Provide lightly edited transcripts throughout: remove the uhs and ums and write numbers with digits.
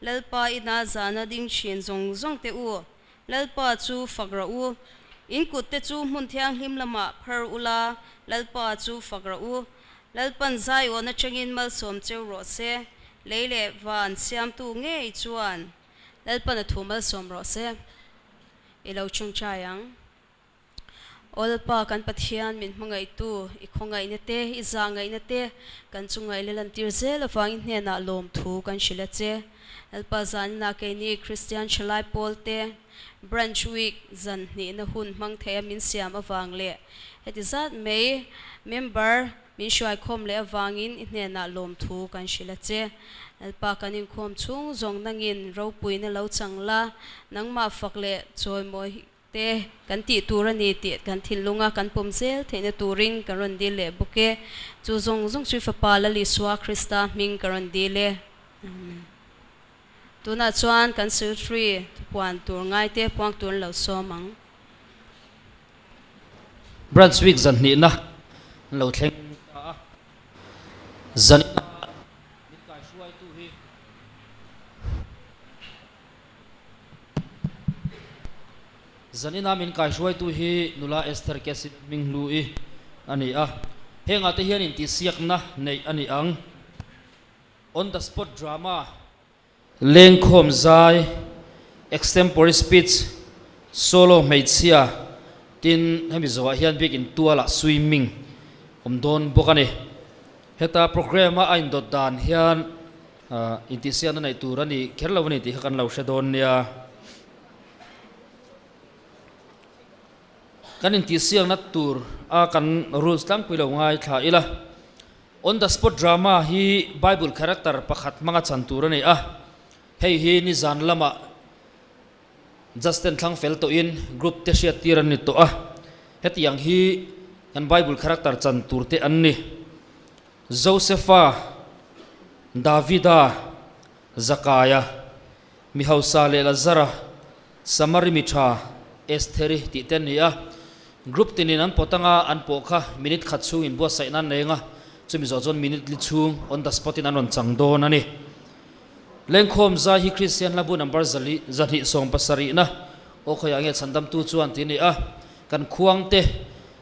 lalpa ina zana ding chin zong zong te u lalpa chu fagra u inkut te chu mun thiang him lama phar ula lalpa chu fagra u lalpan zai ona changin mal som cheu ro se leile van siam tu nge chuan lalpan thumal som ro se ilo chung chayang olpa kan pathian min mangai tu ikhongai nete izangai nete kan chungai lelan tirze lawang hne na lom thu kan shila che alpa zan na ke ni christian chalai polte branchwick zan ni na hun mang thea min siam awang le etizat me member min shwai khom le awangin hne na lom thu kan shila che alpa kanin khom chung zong nangin ro puina lo changla nangma fakle choi moi te kan ti turani ti kan thilunga kan pomzel theina turing karon dile buke chu zong zong chui fa pala li swa krista ming karon dile tuna chuan kan su 3 puan tur ngai te puang tur lo somang Brunswick zan ni na lo thleng zan min kai shuai tu hi zanina min kai shuai tu hi nula Esther kesit ming lu i ani a henga te hian in ti siak na nei ani ang on the spot drama leng khom zai extempore speech solo meitsia tin hemi zowa hian big in tuala swimming don bokani heta program a in dot dan hian intisian na nei turani kherlawani ti kan lo shadon nia kan intisian na tur a kan rules tang pilo ngai tha ila on the spot drama hi bible character pakhat manga chanturani a hei hi ni zan lama Justin thang fel to in group te shia tiran ni to a hetiang hi kan bible character chan turte anni Josepha Davida Zakaya Mihausa le Lazara Samari Mitha Estheri ti ten ni a group tinin an potanga an pokha minute khatsu in bo sai nan nenga chumi zo jon minute li chung on the spot in anon changdon ani lengkhom za hi christian labu number zali zani song pasari na o khoyange chandam tu chuan ti ni a kan khuang te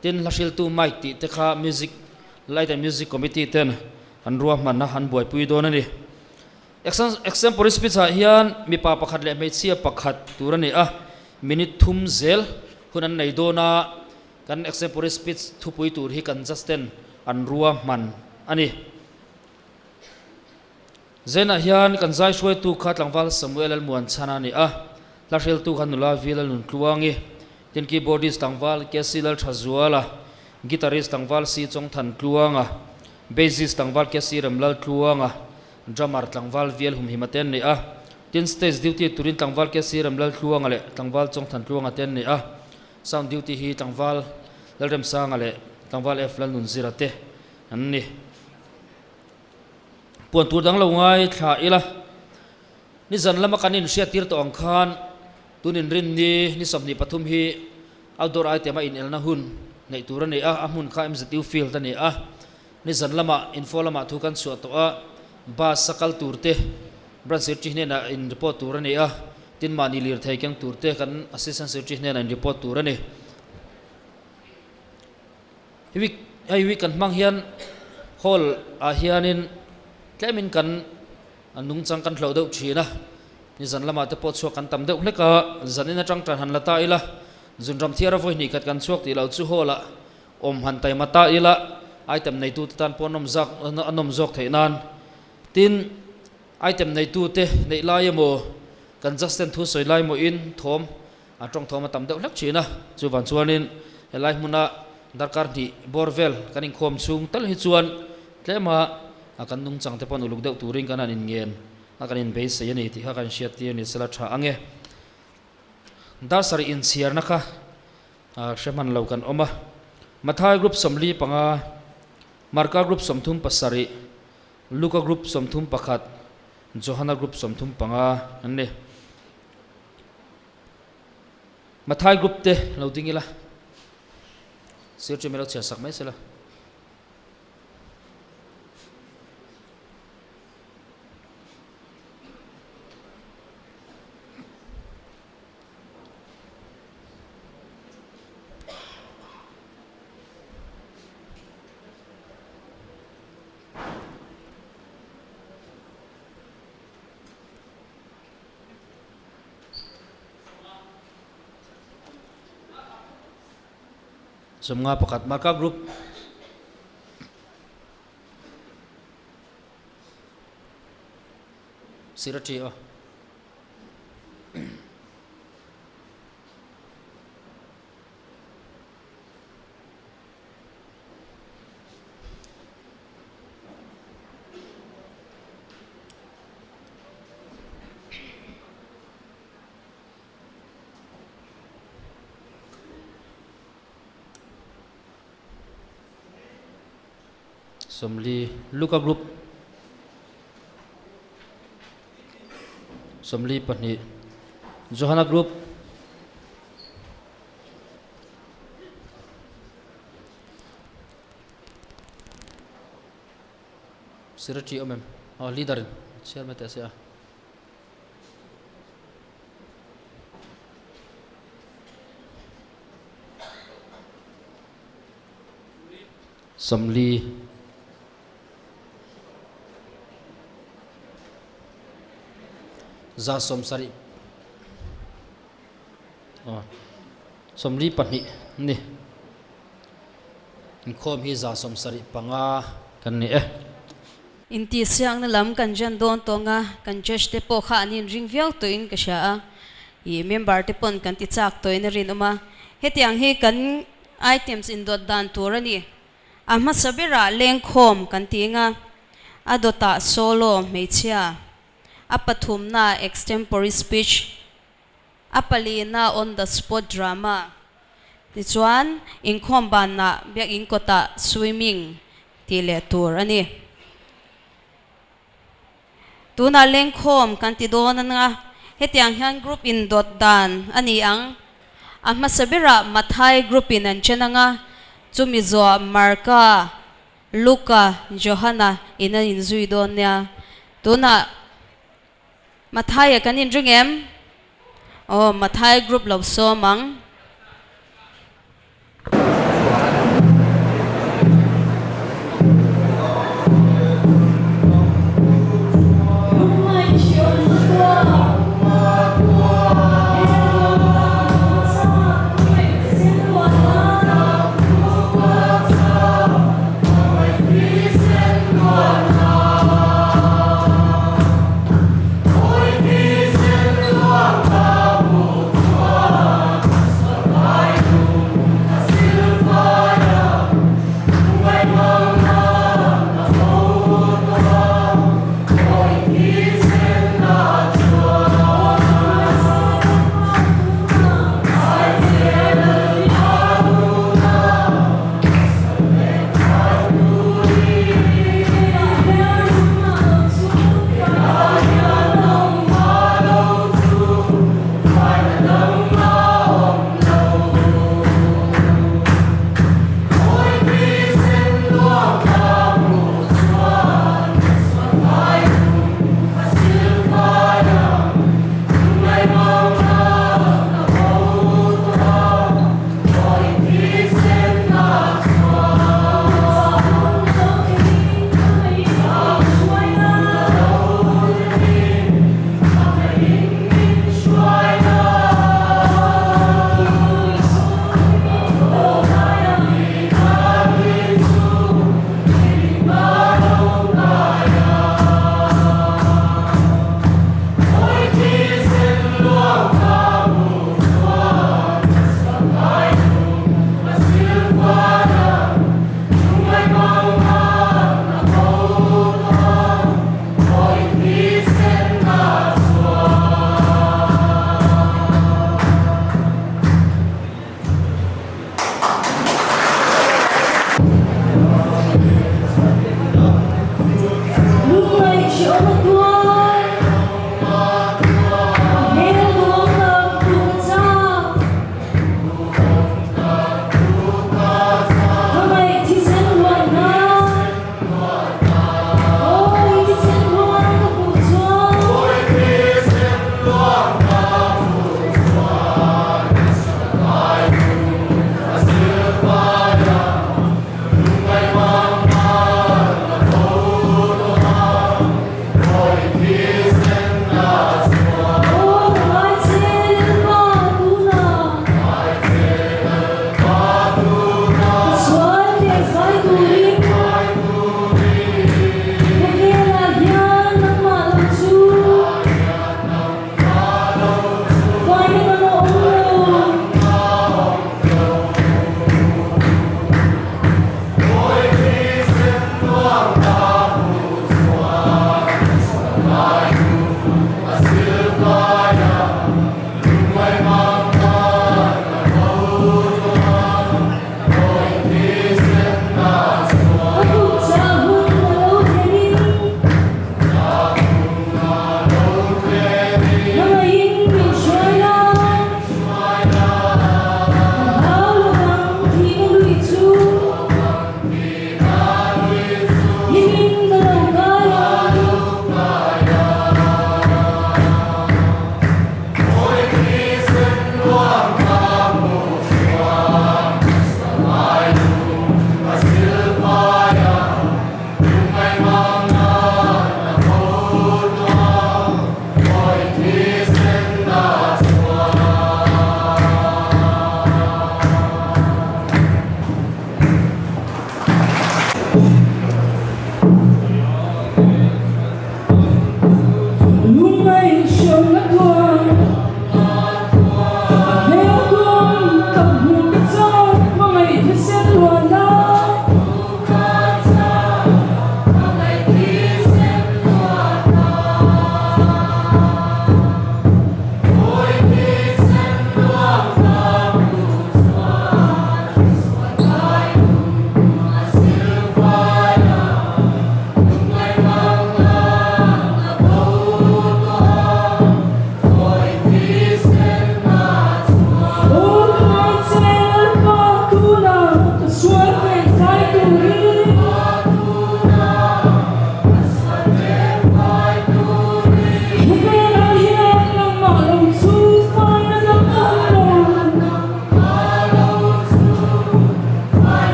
tin lashil tu mic ti te kha music light and music committee ten an ruwa man na han boy pui don ani example speech ha hian mi pa pakhat le mei chia pakhat turani a minute thum zel hunan nei dona kan example speech thupui tur hi kan justin an ruwa man ani zena hian kan zai shwai tu khat langwal samuel al muan chana ni a lashil tu khanula vilal nun kluangi tin keyboardist tangwal kesilal thazuala guitarist tangwal si chong than kluanga bassist tangwal kesiram lal kluanga drummer tangwal vial hum himaten ni a tin stage duty turin tangwal kesiram lal kluanga le tangwal chong than kluanga ten ni a sound duty hi tangwal lalrem sanga le tangwal f lal nun zirate anni puan tur dang lo ngai thla ila ni zan lama kanin sia tir to ang khan tunin rin ni samni pathum hi outdoor item a in elna hun nei tur ani a amun kha em zatiu field ani a ni zan lama info lama thu kan su to a ba sakal turte branch chihne na in report tur ani a tin mani lir thai kyang turte kan assistant secretary chihne na in report tur ani hi kan mang hian hall a hianin tlemin kan anung chang kan hlo deuh thina ni zan lama te pot chuak kan tam deuh hleka zanina tang tan han lata ila zunram thiara voi ni khat kan chuak ti lo chu hola om han tai mata ila item nei tu tan ponom zak anom zok theinan tin item nei tu te nei lai mo kan justin thu soi lai mo in thom a tong thom tam deuh hlek thina chu van chuanin helai muna darkar ni borvel kanin khom chung tal hi chuan tlema akan nung chang te pon uluk deuh turing kan an in ngen akan in base se yani ti ha kan shiat ti ni sala tha ange dar sari in siar na kha sheman lo kan oma mathai group somli panga marka group somthum pasari luka group somthum pakhat johana group somthum panga anne mathai group te lo dingila sir che melo cha sak mai sela Semua pakat marka group Sirati oh. Somli Luka group Somli Pani Johanna group Sirati mem oh leader share mate ase Somli Zasom sari oh Somli Pani ni khom hi Zasom sari panga kan ni Inti siang na lam kan jan don tonga kan just te po kha anin ring viau to in ka sha I member te pon kan ti chak to in rin uma hetiang he kan items in dot dan turani ama sabira leng khom kan tinga adota solo mechia apathum na extempore speech apali na on the spot drama tichuan inkhom ban na biak in kota swimming tile tour ani tuna leng khom kan ti don nga hetiang han group in dot dan ani ang masabira mathai group in an chenanga chumizo marka luka johanna ina inzui don nya tuna mathai kanin ringem oh mathai group lo so mang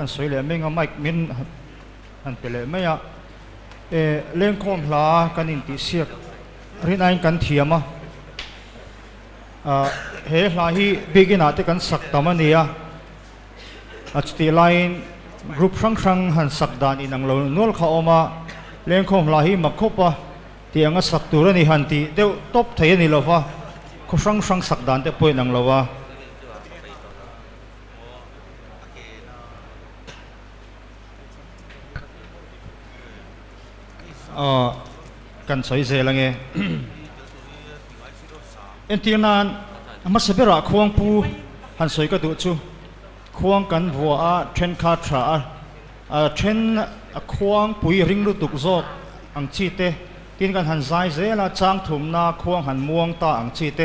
กันสวยเลยไม่งั้นไม่มินหันไปเลยไม่อะเล่นคอมลากันอินติเสียกรินไอกันเทียมเฮลาฮีบิกินาเตกันสักตามันเนี่ยอัจติไลน์กรุ๊ปช่างหันสักดานอินังโลนวลข้าออกมาเล่นคอมลาฮีมักคบที่อังสักตัวนี่หันตีเดี๋ยวตบเทียนี่ละวะเขาช่างสักดานเตป่วยนังละวะกันสวยเสียละไงเอ็นทีนั้นมาเสบิระควงปูหันสวยก็ดูจูควงกันวัวเทรนคาทราเทรนควงปุยริงลุตุกโซกอังชีเตกินกันหันใจเสียละจางถุมนาควงหันม่วงตาอังชีเต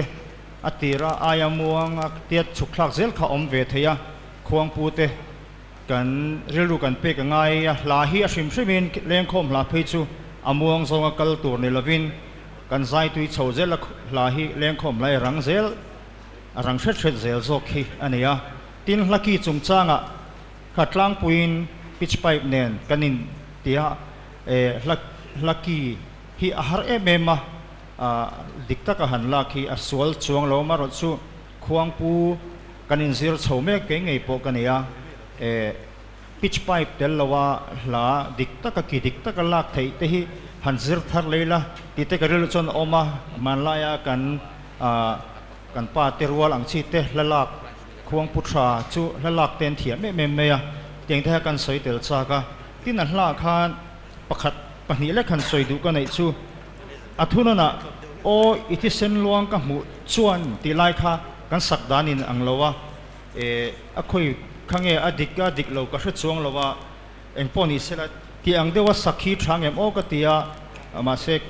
อติระอายม่วงเตียฉุกลักเซลข้าอมเวทยาควงปูเตกันเรียลูกันเปกง่ายลาฮีอาชิมชิมินเลี้ยงคมลาเพจูอมวงทรงกัลตัวในลวินกันใจตุยโฉเซลลาฮีเลี้ยงคมไลรังเซลรังเช็ดเซลโซคีอันนี้ตินลักกี้จุงจางขัดล้างปุยนปิชไปเนนกันนินเตียลักกี้ฮีอาหารเมมาดิกตะกหันลักกี้สวลช่วงโลมารถชูควงปูกันนินซิลโฉเมกเก่งไอโปกันนี้ปิชไปเตลว่าลาดิกตะกกีดิกตะกลักไทยเตหิหันซิร์ทาร์เลยละติเตกเรลชนออกมามันลายกันป้าเตรัวหลังชีเตละลักควงพุทราจูละลักเต็นเถียเมย์เตียงแท้กันสวยเตลซากะที่นั่นละคานประคัดปนีเล็กขันสวยดูกันในจูอัทุนน่ะโออิทิเซนลวงกับหมูชวนตีไลค่ะกันสักดานินอังลวะอคุยข้างอดิกเราก็ชุดช่วงเราว่าเอ็งปอนิเสละที่อังเดียวว่าสักขีทางเอ็มโอกติยามาเสก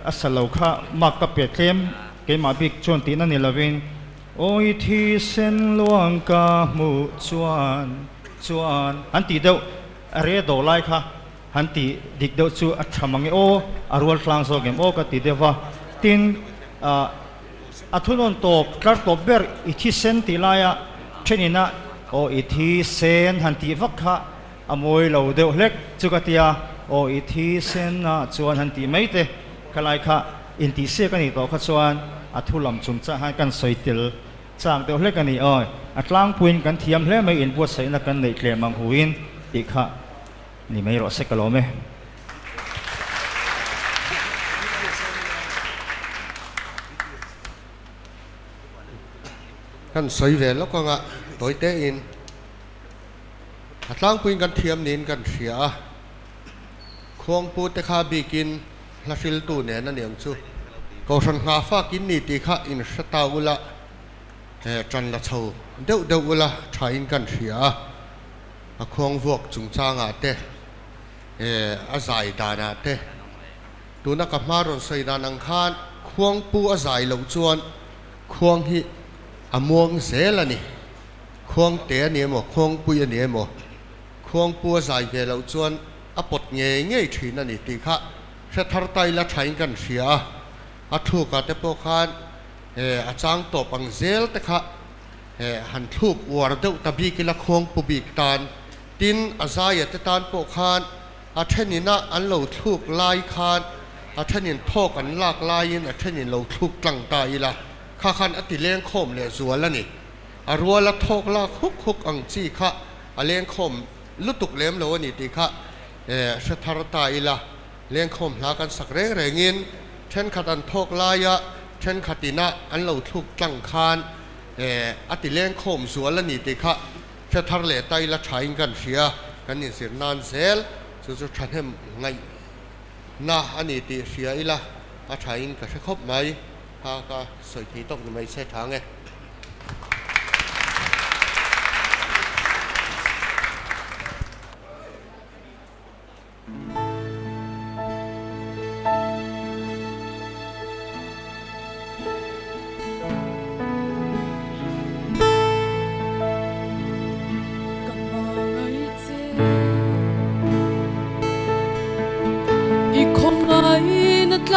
อัสลาวข้ามักกับเปียเต็มเกมาบิกชวนตีนั่นนี่ละวินโอ้ยที่เส้นลวงกามูชวนอันตีเดียวเรียดอไลค่ะอันตีดิกเดียวชูอัชมังโออารวลคลางโซเกมโอกติเดียวว่าตินอัทุนนตบคลาร์ตบเบอร์อิที่เส้นตีลายะเช่นนี้นะโออิทีเซนหันตีฟักขะอมวยเหลาเดียวเล็กจุกติยาโออิทีเซนนะชวนหันตีไม่เตะขลายขะอินตีเซกันนี่ต่อขชวนอัทุลำจุมจะให้กันสวยติลจากเดียวเล็กกันนี่อัตลางพูนกันเทียมเล่ไม่อินบัวใส่นักกันในเคลมังหูอินอีกขะนี่ไม่รอสักกะโลเมกันสวยเวลแล้วก็งะตัวเตอินอัตลางพูนกันเทียมนินกันเสียควงปูเตคาบีกินลาซิลตูเนี่ยนั่นเองชูก็สันหาฟ้ากินนี่ตีข้าอินสตาอุละจันละเชาเดาอุละชายอินกันเสียควงวกจุงจางอาเตอาศัยดานาเตตัวนักมารอนใส่ดานังคานควงปูอาศัยเหล่าจวนควงฮิอมวงเสละนี่ควงเตะเนี่ยหมดควงปุยเนี่ยหมดควงปูอาศัยเวลาจวนอปดเงี้ยทีนั่นนี่ตีข้าเสถาไตละใช้กันเสียอัทุกะเตปคานอาจารย์ตบังเซลแต่ข้าหันทุบวอร์เดตบีกิละควงปูบิกตานตินอาศัยเตตานปคานอาเทนินะอันเหล่าทุกลายคานอาเทนินทอกอันลากลายินอาเทนินเหล่าทุกกลังตายละข้าคันอติเลี้ยงคมเลยสวนแล้วนี่อรัวละทอกลากคุกอังจีข้าเลี้ยงคมลุตุกเลี้ยมโลนี่ตีข้าสถารตายละเลี้ยงคมลากันสักเร่งเร่งินเช่นขัดอันทอกลายะเช่นขัดินะอันเหล่าทุกกลังคานอติเลี้ยงคมสวนแล้วนี่ตีข้าสถารเลไตละใช้กันเสียกันนี่เสียนานเซลสุดๆฉันเห็นไงน่าอันนี้ตีเสียอีละอาใช้ก็ใช้ครบไหมถ้าก็สวยทีต้องไม่ใช่ทางไง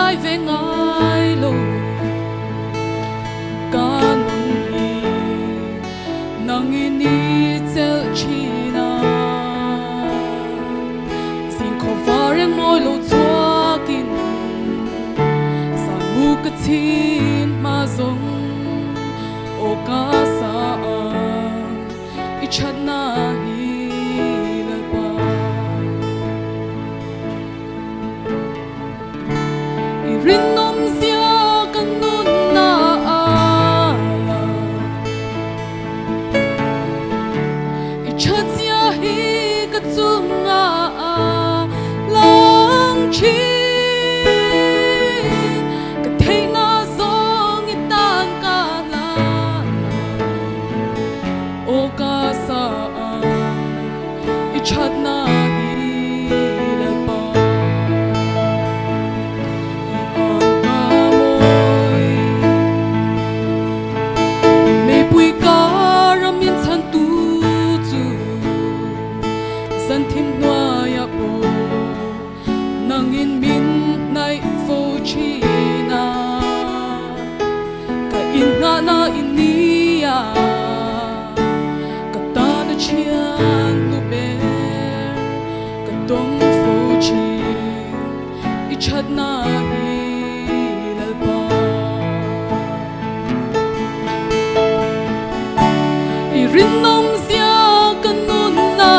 lai về ngài lô ca nung hi nang ini tel china trôi lâu xóa kín san mu cái tin mà giống ô ca sa ít chát na hi la ba irin nom sia kan nun na ít chát sia hi cái chung lang chi cái thấy nó giống như tan cả là ô ca sa ít chát na hi la ba on ca môi mê bụi cá ram miên san tu chu san thim noa ya bo nang in min nai fo chi na ka in nga na in ni ya ka ta na chian lu be ka dong fo chi I chat na hi lal ba I rin nom sia ka nun na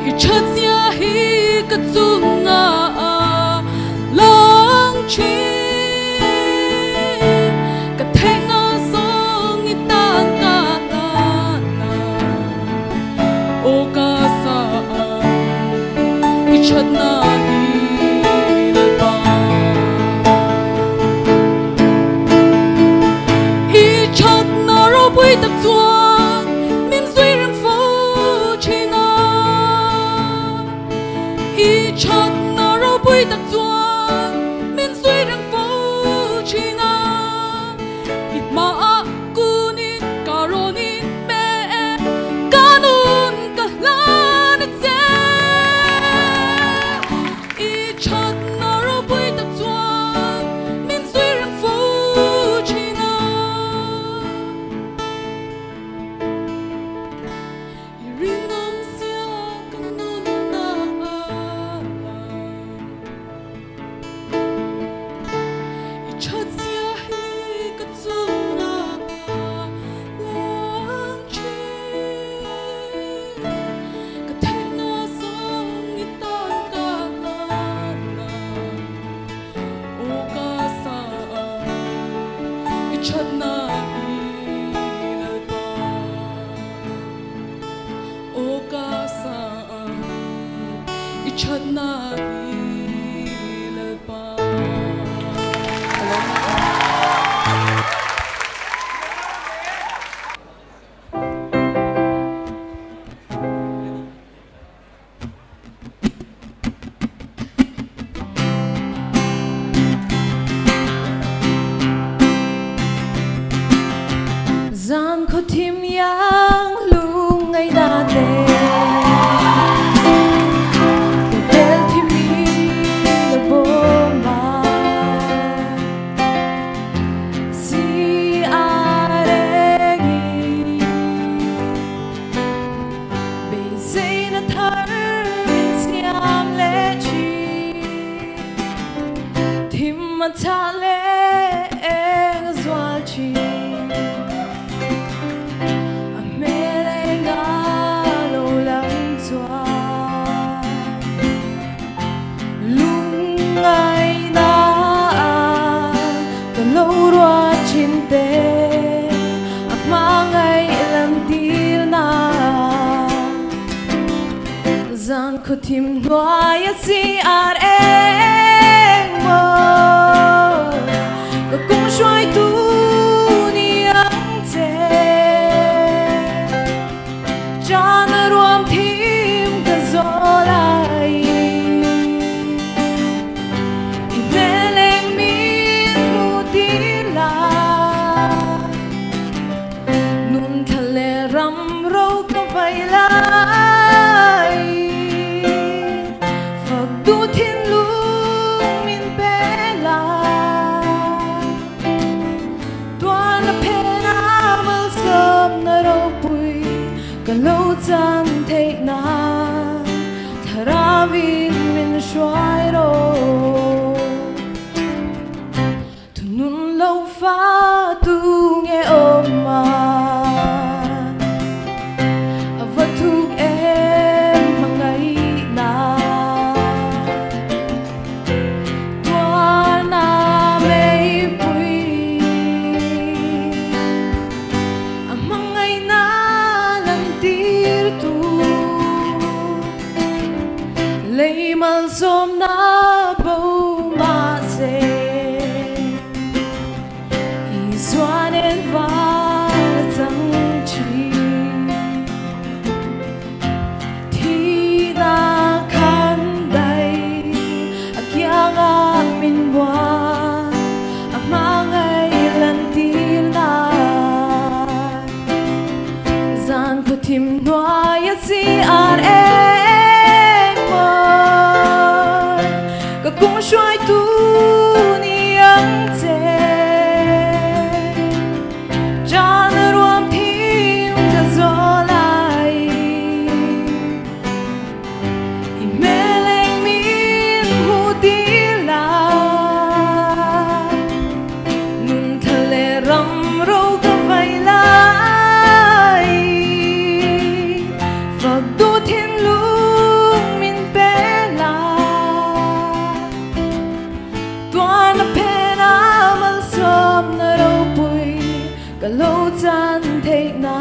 I chat sia hi ka chung lang chi ka thấy nó giống như tan cả na ô ca sa I chat na hi la ba I chat na ro bui tak chuan min zui rang fo chi na I chat na ro bui tak chuan min zui rang fo chi na it ma kunin karonin be kanun ka la na che I chat na ro bui tak chuan min zui rang fo chi na I rin nom sia kan nun na I chat sia hi ka chung lang chi ka thấy nó giống như tan cả na ô ca sa I chat na hi la ba ô ca sa I chat na hi la ba Gian ko tim yang lung ngay dati Del tim mi la bomba Si aregi Bây giờ na thar siam le chi Tim ma ta le zwal chi Gian ko tim noa ya si ar eng mo Ko kung shuai tu ni ang te Jan ruam tim ka zolai I veleng min mutila Nun thale ram ro ka vai lai Du thiên lung min bela Tuan la pena mal som na ro pui Ka lo chan lâu phá tu nghe ôm mà vật thuộc em mà ngày nào qua na mây bụi mà ngày na lần tir tu lấy mal som na bầu mà se Doan và chẳng chỉ thì ta khăn đầy kia ngạc mình qua mà ngày lần tin là gian của tim noa ya si an em ơi cả cũng xoay tu ni ang te lâu gian thế na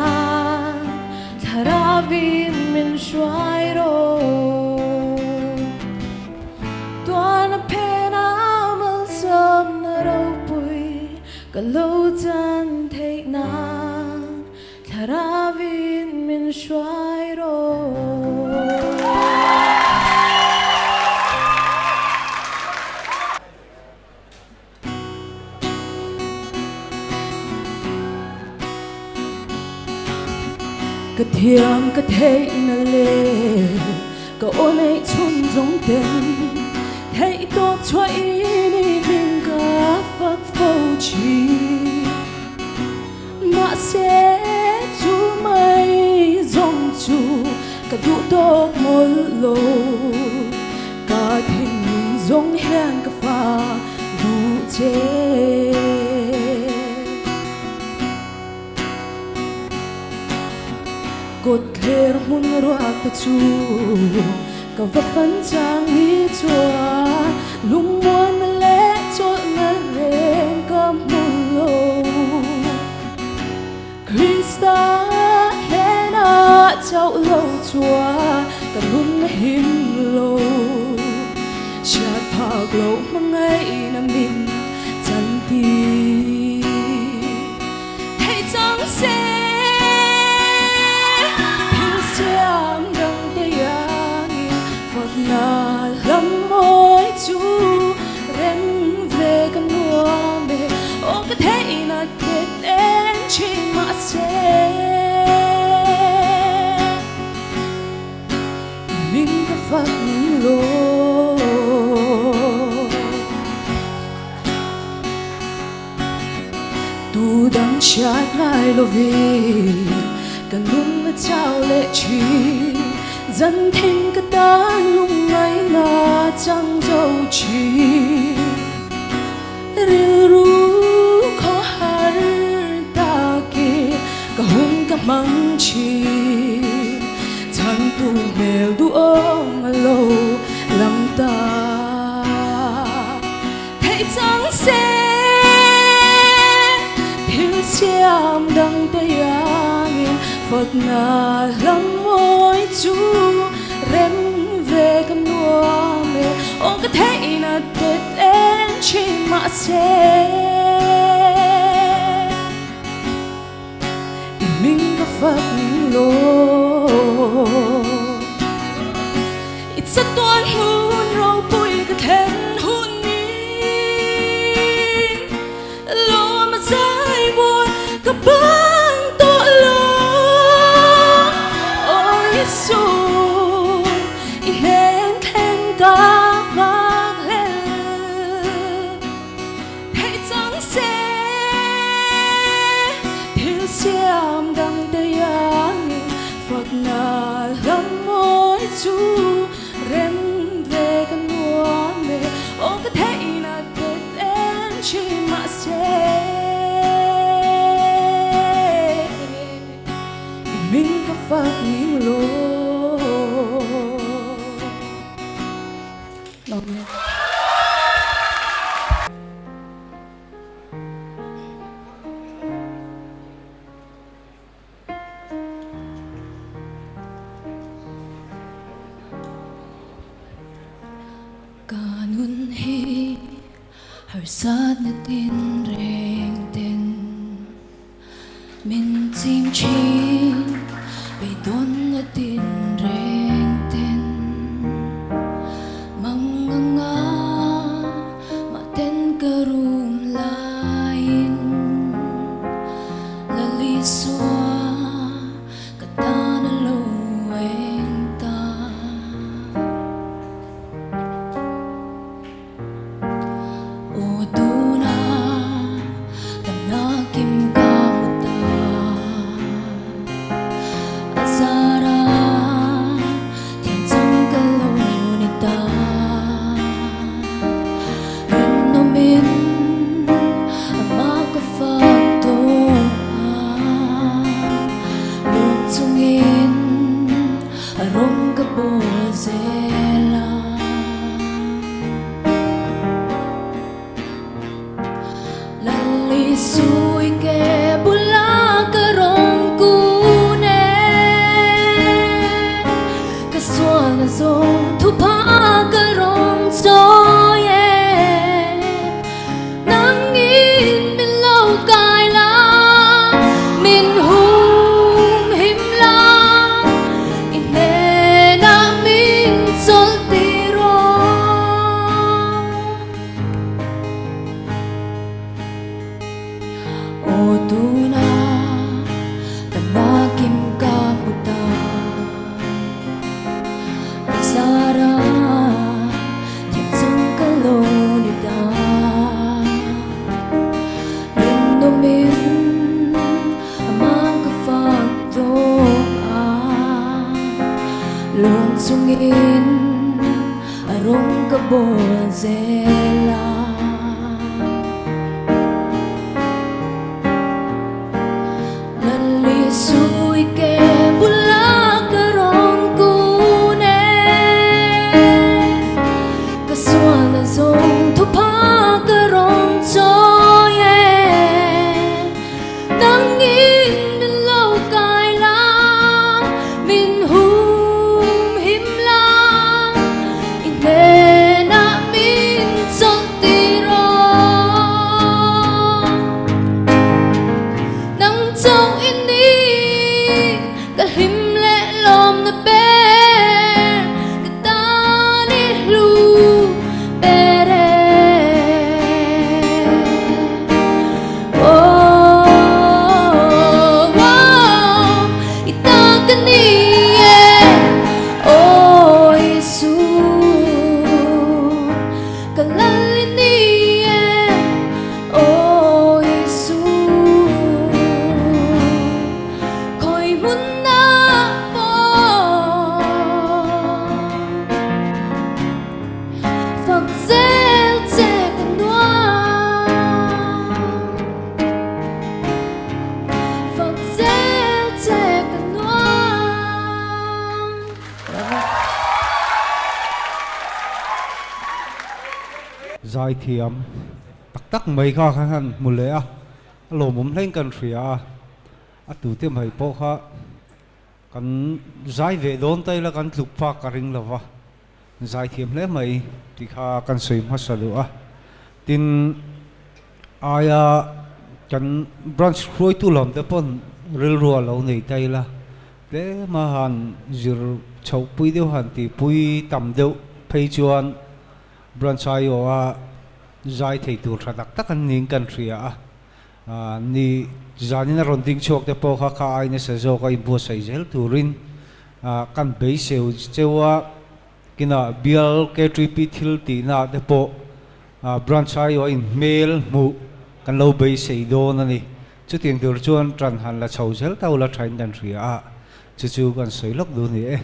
thara vin min xoay ro toan pena mal som na ro pui ka lâu gian thế na thara vin min xoay ro cái thiam cái thế na lệ cái ôn ấy chun giống tên thấy tốt cho ý mình cả phật phâu chi mà sẽ chú mây giống chú cái đủ tốt một lô cả thành mình giống hẹn cái pha đủ chế cột kher mun roak ta chu ka va pan chang ni chua lung mon le cho na ren ka mun lo Krista he na chau lo chua ka lun him lo chat phak lo mangai na min chan ti thấy chẳng sẽ na lắm mối chú rèn về cái nua mê ô cái thế na kết đến chỉ mà sẽ mình có phát mình lô tu đang chát ngay lo vì cái nun trao lệ chi dân thêm cái tan lúc ngày na chẳng dấu chi riêng ru khó har ta kia cả hôn cả măng chi chẳng tu mèo đũa mà lâu lắm ta thấy chẳng sẽ thiếu xiêm đằng tay anh Phật na lắm mối chú rèn về cái nua mê ô cái thế na tết đến chỉ mà sẽ mình có Phật mình lô ít rất toán hôn rau bụi cái thèn hôn nín lô mà dài buồn cái băng tội lô ôi xuống nên thêm cả ngạc lên thấy chẳng sát na tin rèn tên mình chim chín bị đón na tin rèn tên mang nga mà tên karum lain lali xóa kata na lueng ta o tuna kana kim ka muta azara thiên chang ka lo ni ta rin no min ama ka fa to lung chungin arong ka bo zela lali sui ke bula karong kune kaswang zong thu pa karong soye nang in min lâu cài la min hung him la in ne na min sol tiro o tuna tama kim ka puta azara thiên chang ka lo ni da rin no min amang ka fa to lung sungin arong ka bo zela lali sui ke bula karong kune kaswang zong thu pa karong soye nang in min lâu cài la min hum him la in ne na min sol tiro nang châu in đi ka him le lom na be ka ta ni lu bere oh ita ka ni oh Yesu ka lali ni oh Yesu khoi mun na po phật zel che kan noa phật zel che kan noa giải thiểm tắc tắc mấy kha khăn hẳn một lẽ lỗ mồm lên cần phía tủ tiêm hay po kha cần giải về đón tay là cần lục pha cả ring là va giải thiểm lẽ mấy thì kha cần soi mà sao được tin ai cần branch khối tu làm tới pon ril rùa lâu này tay là để mà hàn dừa chậu pui điêu hàn thì pui tầm điêu pay chuan branch ai giải thầy tu ra tắc tắc anh nín cần phía ni zanin a ronding chok te po kha kha ai ne sa zo ka ibu sai zel turin kan be seu chewa kina bial ke tripi thil ti na te po branch ai o in mail mu kan lo be sei do na ni chu tiang dur chuan tran han la chho zel tau la thain dan ria chu chu kan soi lok du ni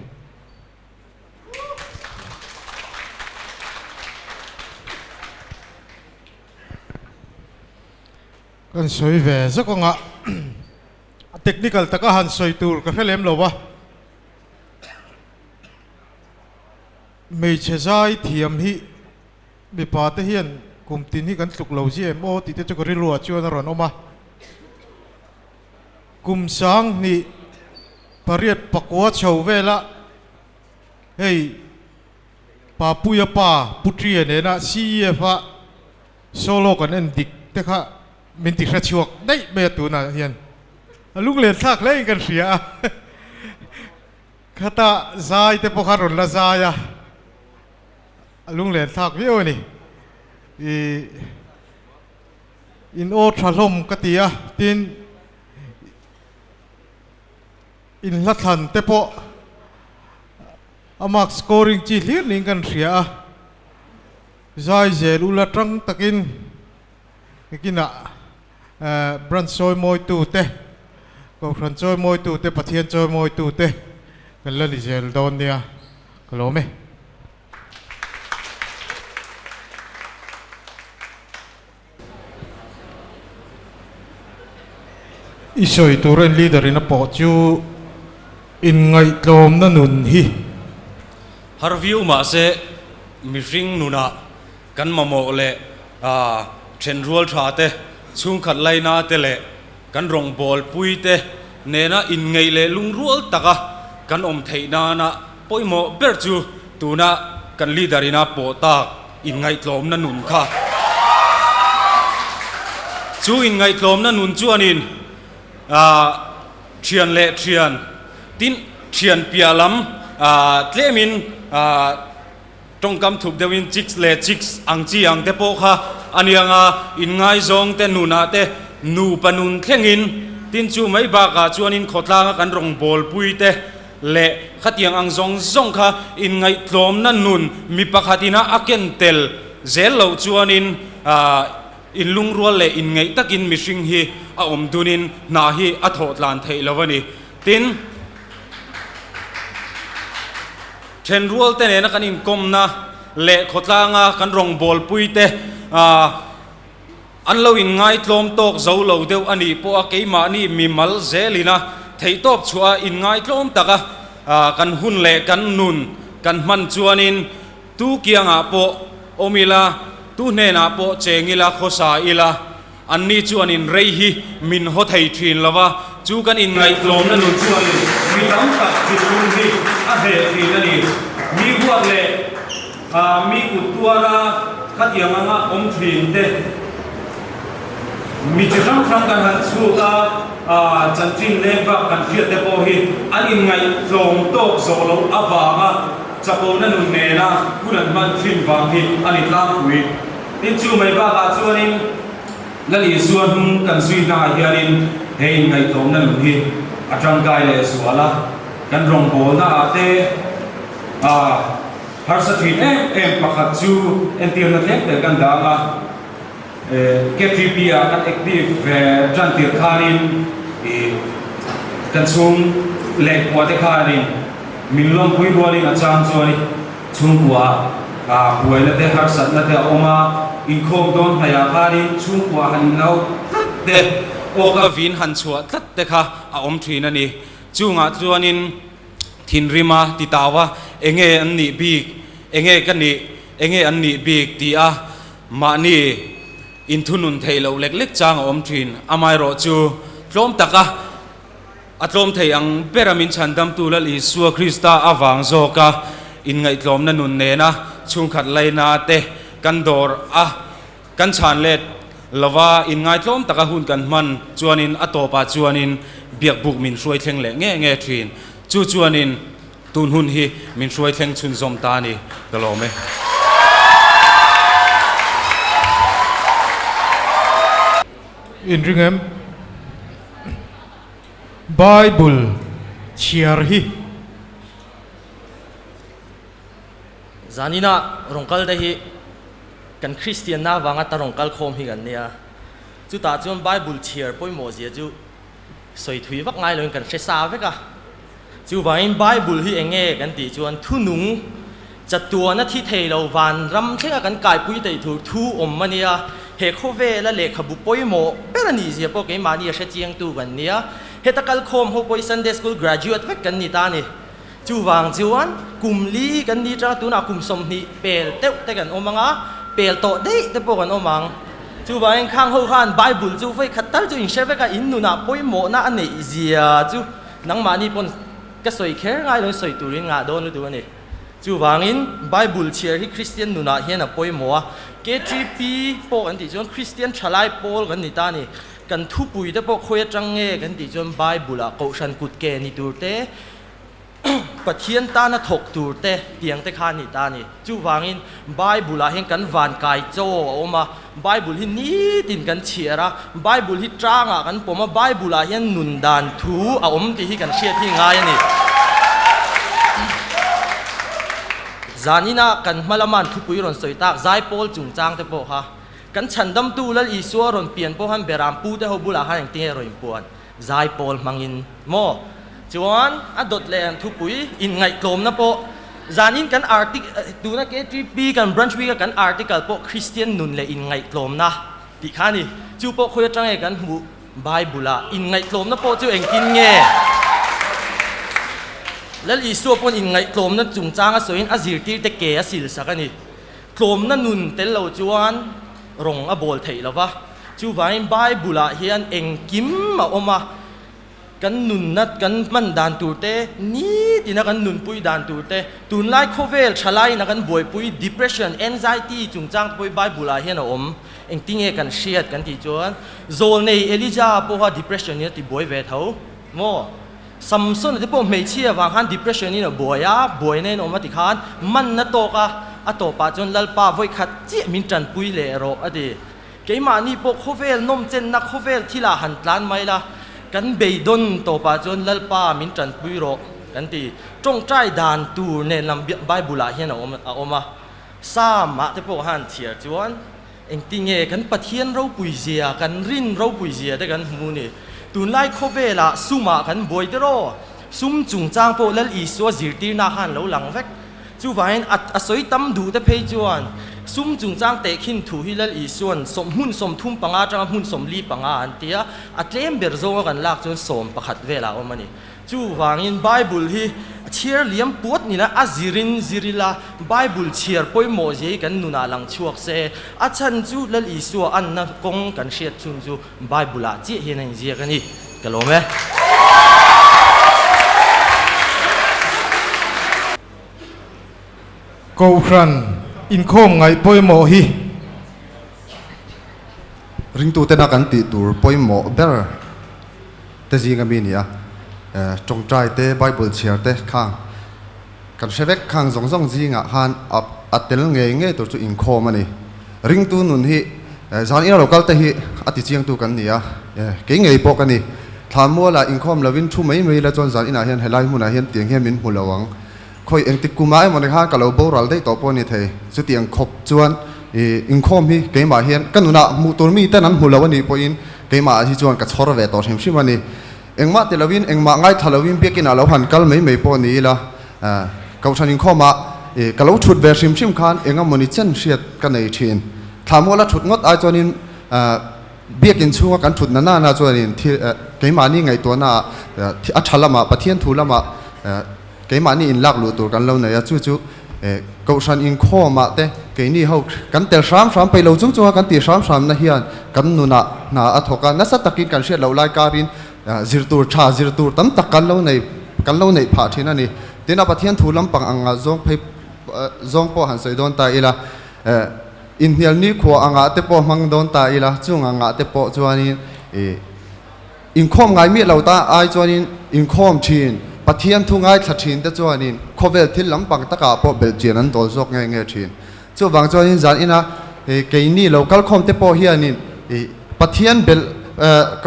kan soi ve zo ko nga technical taka han soi tur ka helem lo wa mei chezai thiam hi mi pa te hian kum tin hi kan tluk lo ji mo ti te chu ri ruwa chu na ron oma kum sang ni pariat pakwa chho vela hei pa puya pa putri ne na si fa solo kan en dik te kha min ti kha chuak dai me tu na hian lung len thak le kan ria khata zai te po kharon la zaya lung len thak vi oni in o thalom katia tin in la than te po amak scoring chi lir ning kan ria zai zel ula tang takin kina bran soi moi tu te ko fran soi moi tu te pathian soi moi tu te kan la li zel don nia kalome isoi turen leader in a po chu in ngai tlom na nun hi har view ma se mi ring nuna kan mamo le chen rual tha te chung khat lai na te le kan rong bol pui te ne na in ngei le lung rual taka kan om thei na na poimo ber chu tu na kan leader ina po ta in ngai tlom na nun kha chu in ngai tlom na nun chu anin thian le thian tin thian pialam tlemin trong kam thuk dewin chicks le chicks ang chi ang te po kha anianga in ngai zong te nuna te nu panun thlengin tin chu mai ba ka chuanin khotlang kan rong bol pui te le khatiang ang zong zong kha in ngai tlom na nun mi pakhatina aken tel zel lo chuanin in lung rual le in ngai takin mi hring hi a om dunin na hi a thotlan thei lovani tin chen rual te ne na kan in kom na le khotlanga kan rong bol pui te an lo in ngai tlom tok zo lo deu ani po a keima ni mi mal zelina thei top chua in ngai tlom taka kan hun le kan nun kan man chuanin tu kianga po omila tu ne na po chengila khosa ila anni chuanin rei hi min ho thei thin lawa chu kan in ngai tlom na nun chuanin mi ram ta thi lung hi a he thin ani mi huat le mi kutuara khatianga om thin te mi chang khang kan han chu ka chan chin le ba kan fiat te po hi an in ngai tlom tok zo lo awanga chapo na nun ne na kunan man thin wang hi ani tlang hui tin chu mai ba ka chuanin lali suan hung kan sui na hianin hei ngai tlom na nun hi atang kai le suala kan rong bol na ate har sa thin em pakhat chu entir na tlek te kan da nga KTPA kan active tran tir khanin kan chung lek wa te khanin min lom pui bolin a chang chuani chung kwa buai na te har sat na te oma in khom don haya khanin chung kwa han nau te o ka vin han chua tat te kha a om thin ani chunga chuanin thin rima ti tawa enge an ni bik enge kan ni enge an ni bik ti a ma ni in thunun theilo lek lek chang om thin amai ro chu tlom taka atlom thei ang peramin chandam tu la li suwa krista awang zoka in ngai tlom na nun ne na chung khat laina te kan dor kan chan let lawa in ngai tlom taka hun kan man chuanin atopa chuanin biak buk min hruai thleng le nge thin chu chuanin tun hun hi min hruai thleng chun zom ta ni kalome in ringem Bible chiar hi zanina rongkal da hi kan Christian na wanga ta rongkal khom hi gan nia chu ta chon Bible chiar poi mo je chu soi thui vak ngai loin kan se sa veka chu wain Bible hi enge kan ti chuan thu nung chatua na thi thei lo van ram thenga kan kai pui tei thu om mania he khove la le khabu poi mo perani je po ke mani a se chiang tu gan nia hetakal khom ho poi Sunday school graduate vek kan ni ta ni chu wang chuan kum li kan ni tra tu na kum som ni pel teu te kan omanga pel to dei te po kan omang chu wain khang ho khan Bible chu vai khatal chu in sheve ka in nu na poi mo na anei zia chu nang mani pon ka soi kher ngai loi soi turin nga don lu tu ani chu wangin Bible cheer hi Christian nuna hian a poimo K3P po kan ti chuan Christian thalai Paul kan ni ta ni kan thu pui te po khoi atang nge kan ti chuan Bible a ko san kut ke ni turte pathian ta na thok turte tiang te khan ni ta ni chu wangin Bible a hen kan van kai cho oma Bible hi ni tin kan chiara Bible hi tranga kan poma Bible a hian nun dan thu a om ti hi kan hriat hi ngai ani zanina kan malaman thu pui ron soitak zai Paul chung chang te po ha kan chandam tu lal isua ron pian po han beram pu te hobula han ting ro impuan zai Paul mangin mo chuan adot len thu pui in ngai klom na po zanin kan article tu na K3P kan branch week kan article po Christian nun le in ngai klom na ti khani chu po khoi atang e kan mu Bible a in ngai klom na po chu eng kin nge lal isua pon in ngai klom na chung chang a soin azir tir te ke a sil sakani klom na nun tel lo chuan rong a bol thei lova chu vain Bible a hian eng kim ma oma kan nun nat kan man dan turte ni tina kan nun pui dan turte tun lai khovel thalai na kan boi pui depression anxiety chung chang pui Bible a hian a om eng tinge kan shiat kan ti chuan zol nei Elijah po ha depression ni ti boi ve tho mo Samson te po mei chia wang han depression ni na boy ne no ma ti khan man na to ka a to pa chon lal pa voi khat chi min tran pui le ro adi keima ni po khovel nom chen na khovel thila han tlan mai la kan beidon to pa chon lal pa min tran pui ro kan ti trong trai dan tu ne lam Bible a hian a oma sa ma te po han chia chuan eng tinge kan pathian ro pui zia kan rin ro pui zia te kan mu ni tun lai khovela suma kan boi te ro sum chung chang po lal isua zirtir na han lo lang vek chu vain a soi tam du te phei chuan sum chung chang te khin thu hi lal isuan som hun som thum panga tang hun som li panga an tia a tlem ber zo kan lak chon som pakhat vela omani chu wangin Bible hi chiar liam puat ni na azirin zirila Bible chiar poi mo je kan nuna lang chuak se a chan chu lal isua an na kong kan hriat chun chu Bible a chi hian an zia kani kalome câu khăn in khom ngai poi mo hi ring tu te na kan ti tur poi mo ber te zinga mi ni a trong trai te Bible chiar te khang kan shevek khang zong zong zinga han atel nge tur chu in khom ani ring tu nun hi zan ina local te hi ati chiang tu kan ni a ke ngei po kan ni thammo la in khom lovin thu mai la chon zan ina hian helai huna hian tiang hian min hulawang khoi eng tik kumai mon kha kalo boral dei to poni thei chu tiang khop chuan in khom hi ke ma hian kanuna mu tur mi tan an hulawani po in ke ma hi chuan ka chhor ve to him shimani engma telovin engma ngai thalovin bekin alo han kal mei po ni la kausan in khoma kalo thut ve shim khan enga moni chen hriat ka nei thin thamola thut ngot a chonin bekin chunga kan thut na chonin ke ma ni ngai to na a thalama pathian thulama cái mà in lạc lụt tụiกันlâu này chú câu san in kho mà thế cái này hậuกันเตะsámไปlâu chung chungกันเตะsám na hiềnกันนูna ở thọกันนัสตักกินกันเสียlâu lai karin zir tur tam takกันlâu này phá thiên này thế nào pathian thu lâm bằng ang zong po han soi don ta ila in hiel ni kho anga te po mang don ta ila chung anga te po chuanin in khom ngai mi lâu ta ai chuanin in khom chin pathian thu ngai thachin te chuanin khovel thil lampang taka po belchian an tol zok nge thin chu wang chuanin zan ina keini local khom te po hianin pathian bel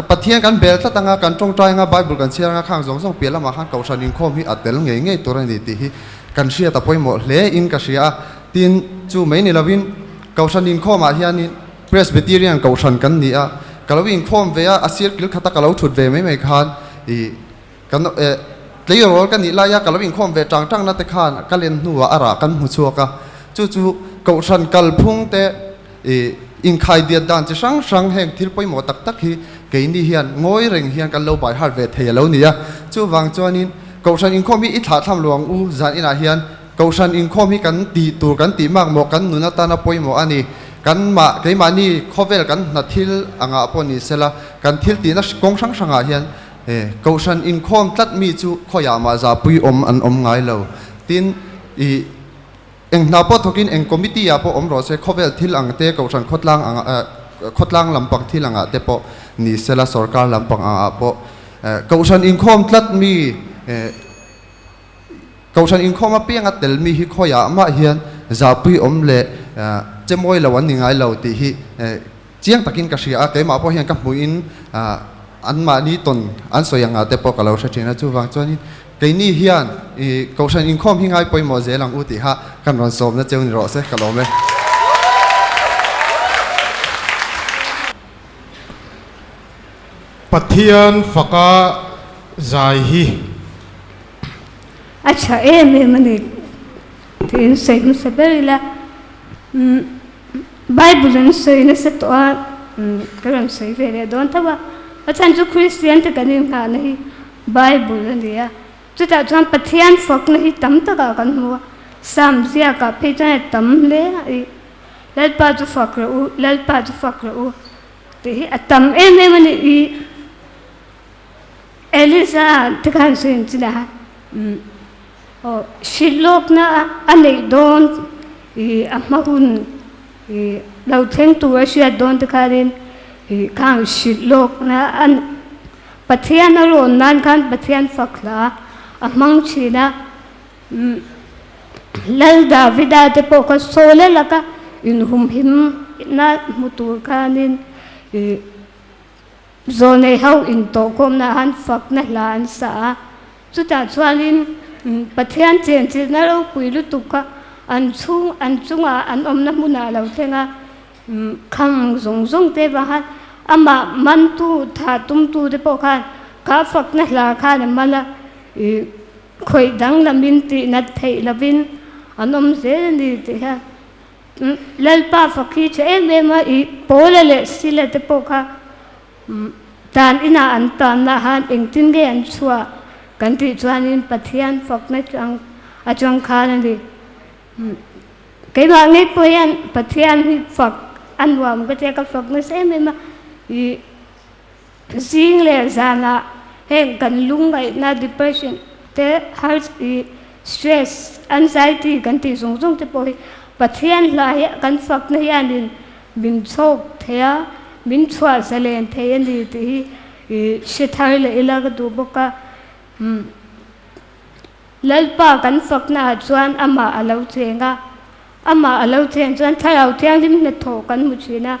pathian kan bel tatanga kan tong trai nga Bible kan chianga khang zong zong pelama han kausanin khom hi atel nge torani ti hi kan sia ta poimo hle in ka sia tin chu mai ni lovin kausanin khoma hianin Presbyterian kausan kan ni a kalawin khom ve a asir kil khata kalau thut ve mai khan kan lấy rồi cái này là ya kalau ingkom về trang na te khan kalen nuwa ara kan hu chuaka chu cậu san kal phung te in khai dia dan chi sang heng thil poi mo tak hi ke ni hian ngoi reng hian kan lo bai har ve thei lo nia chu wang chuanin cậu san ingkom hi itha tham luang u zan ina hian cậu san ingkom hi kan ti tur kan ti mak mo kan nuna ta na poi mo ani kan ma ke ma ni khovel kan na thil anga poni sela kan thil ti na kong sang a hian câu san in khom tlat mi chu khoya ma za pui an om ngai lo tin eng na po thokin eng committee ya po omro se khovel thil ang te ko than khotlang lampang thil anga te po ni sela sarkar lampang anga po ko than inkhom tlat mi ko than inkhom a pianga tel mi hi khoya ma hian zapui omle chemoi lawan ni ngai lo ti hi chiang takin ka sia ke ma po hian ka muin an ma ni ton an soyanga te po ka lo thachina chu wang chuanin cái ni hiền cầu sinh income hi ngay bôi mò dễ làm ưu tỷ ha căn còn sớm nó chơi rõ sẽ cả lắm đấy Pathian Faka Zai hi अच्छा मैंने तीन सही से पहला बाइबल सही ने से तो करम सही फेरे दोन था वो अच्छा जो क्रिश्चियन तो कहीं का नहीं बाइबल दिया जो ताज़ान पथियान फक नहीं तम तक आकर हुआ सामसिया का पेचने तम ले ललपा जो फकर उ ते तम मैंने एलिसा तकान से इंचिला शिलोक ना अने दोन अम्माकुन लाउथेंग तो रशिया दोन तकारिन कांग शिलोक ना अन पथियान रो नान कान पथियान फकला अमंग चीना लल दाविदा ते पोका सोले लका इन हिम ना मुतुर कानिन जोने हाउ इन तो कोम ना हन फक ना लान सा सुता चवालिन पथियान चेन चीना रो पुइलु तुका अनचुंगा अन ओमना मुना लाउथेंगा खंग जोंग ते बहान अमा मंतु था तुम तु ते पोका का फक ना ला खान मला खोई दंग लमिन ती नत थे लविन अनम से नी ते हा ललपा फकी चे में पोले सिले ते पोका तान इना अंतान ना हान इंगतिन गे अंचुआ कंति चवानिन पथियान फकने अचंग खान दी कई बांगे पोयन पथियान ही फक अनवाम गते का फकने से में जिंग ले जाना है गन लुंगा ना डिप्रेशन ते heart stress anxiety कंति जोंग ते पोही पथियान लाहे कन फक नहीं आनिन बिन छोक थया बिन छुआ सलेन थे नी ती शिथार ले इलाग दुबका ललपा कन फकना चुआन अमा अलौ थेंग चुआन थराउ थेंग लिम ने थो कन मुछिना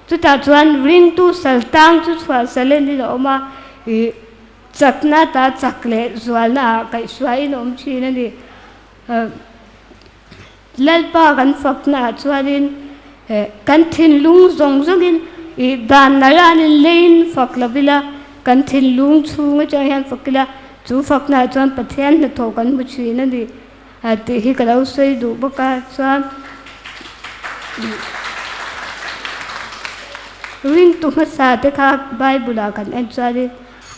चुता चुआन रिंग टू सल्तांग चु छुआ सलेन नी ओमा चकना ता चकले जुआलना कई स्वाई नोम छीना नी ललपा कन फकना चुआनिन कंथिन लुंग जोंगिन दान नरानिन लेन फकलबिला कंथिन लुंग छुंग चाहन फकला चु फकना चुआन पथियान ने थो कन मुछिना नी ते ही कलाउ सई दुबका चुआन रिंग टू मसाते खा बाइबुला कन एंचारी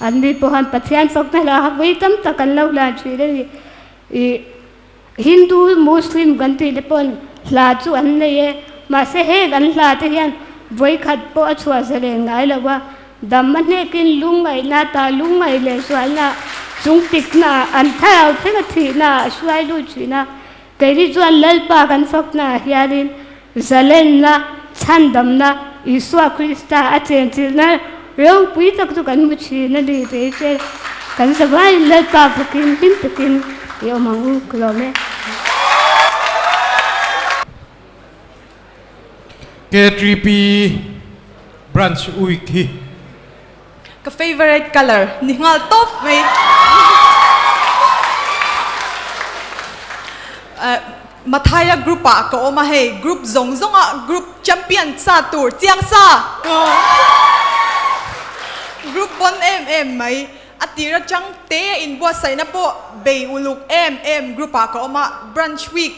अन्दी पोहन पथियान फकना ला वही तम तकन लौला छीरे हिंदू मुस्लिम गंती लेपन लाचु अन्ने ये मासे हे गन लाते हियन वही खत पो अछुआ सले ngai लवा दमने किन लुंगाई ना ता लुंगाई ले सुआलना सुंग टिकना अंथा थे थीना सुआई लु छीना कैरी जुआ ललपा गन फकना हियारिन जलेना छंदमना ईश्वर क्रिस्ता अचेन चिना रो पुई तक तो कन मुछी न दी ते चे कन सबाई ललपा फकिन पिन तकिन यो मंगू क्लोमे K3P branch wiki ka favorite color ningal top mai Mathaya group a ko oma he group zong a group champion sa tour chiang sa group 1mm mai atira chang te in bo sai na po bei uluk group a ko oma branch week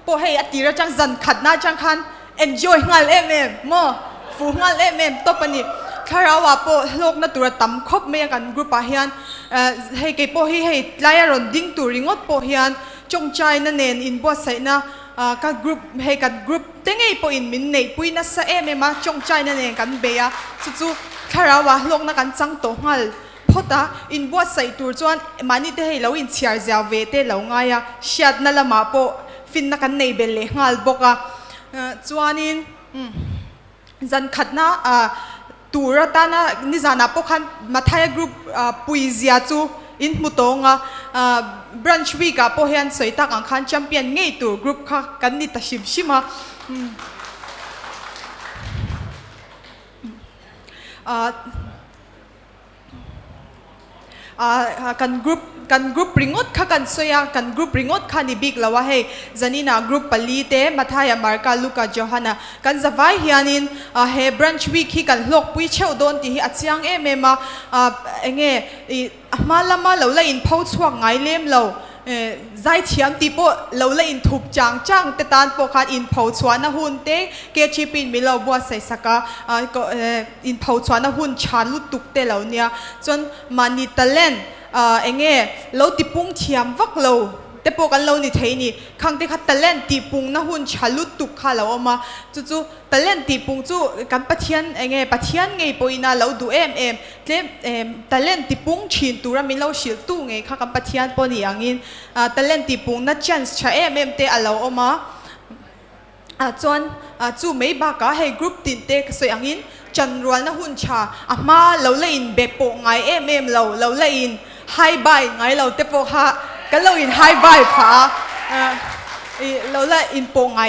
po he atira chang zan khat na chang khan enjoy ngal mo fu ngal to pani kharawa po lok na tura tam khop me kan group a hian he ke po hi he laya ron ding tu ringot po hian chong chai na nen in bo sai na ka group he ka group tengei po in min nei pui na sa ma chong chai na nen kan be ya chu kharawa lok na kan chang to ngal phota in bo sai tur chuan mani te he lo in chiar zia ve te lo nga ya shat na lama po ฟินนักในเบลเลยงาลบอกอ่ะจวนนินจันขัดนะตูระตานะนิจานาพวกขันมาไทยกรุ๊ปปุยเซียจูอินมุตงบรันชวีกับพวกเฮียนสวยตักอังคันแชมเปี้ยนง่ายตัวกรุ๊ปค่ะกันนิตาชิมกันกรุ๊ปปริงดค่ะกันสวยกันกรุ๊ปปริงดค่ะนิบิกแล้วว่าให้จันนี่นะกรุ๊ปปลีเต้มาทายมาร์กาลูกาโจฮานะกันจะไว้เฮียนินเฮบรันชวีคีกันโลกปุยเช่าโดนที่อัดเสียงมาเงี้ยมาละมาเราเลยอินพูดช่วงไงเล่มเราใจเทียมตีโปเราเลยอินทุบจางแต่ตานโปขาดอินพูดชวนนะหุ่นเต้เกจิปินมีเราบัวใส่สักอินพูดชวนนะหุ่นชาลุตุกเตเราเนี่ยจนมันนิตเล่นเงี้ยเราติปุงเทียมวักเราแต่พวกกันเรานี่เทนี่ครั้งที่ขัดตะเล่นตีปุงนะหุ่นชาลุตุกข้าเราเอามาจู่ๆตะเล่นตีปุงจู่กันปะเทียนเงี้ยปะเทียนไงปอยน่าเราดูเล่มตะเล่นตีปุงชินตัวเรามีเราชิลตู้ไงข้ากันปะเทียนปนี่อย่างงี้ตะเล่นตีปุงนัดจันส์ชาเตะเราเอามาจนจู่ไม่บ้ากะให้กรุ๊ปตินเตะสวยอย่างงี้จันรวนนะหุ่นชามาเราเล่นเบปโปไงเราเล่นไฮบายไงเราเตะโปฮะกันเราอินไฮบายฟ้าเราละอินโปงไง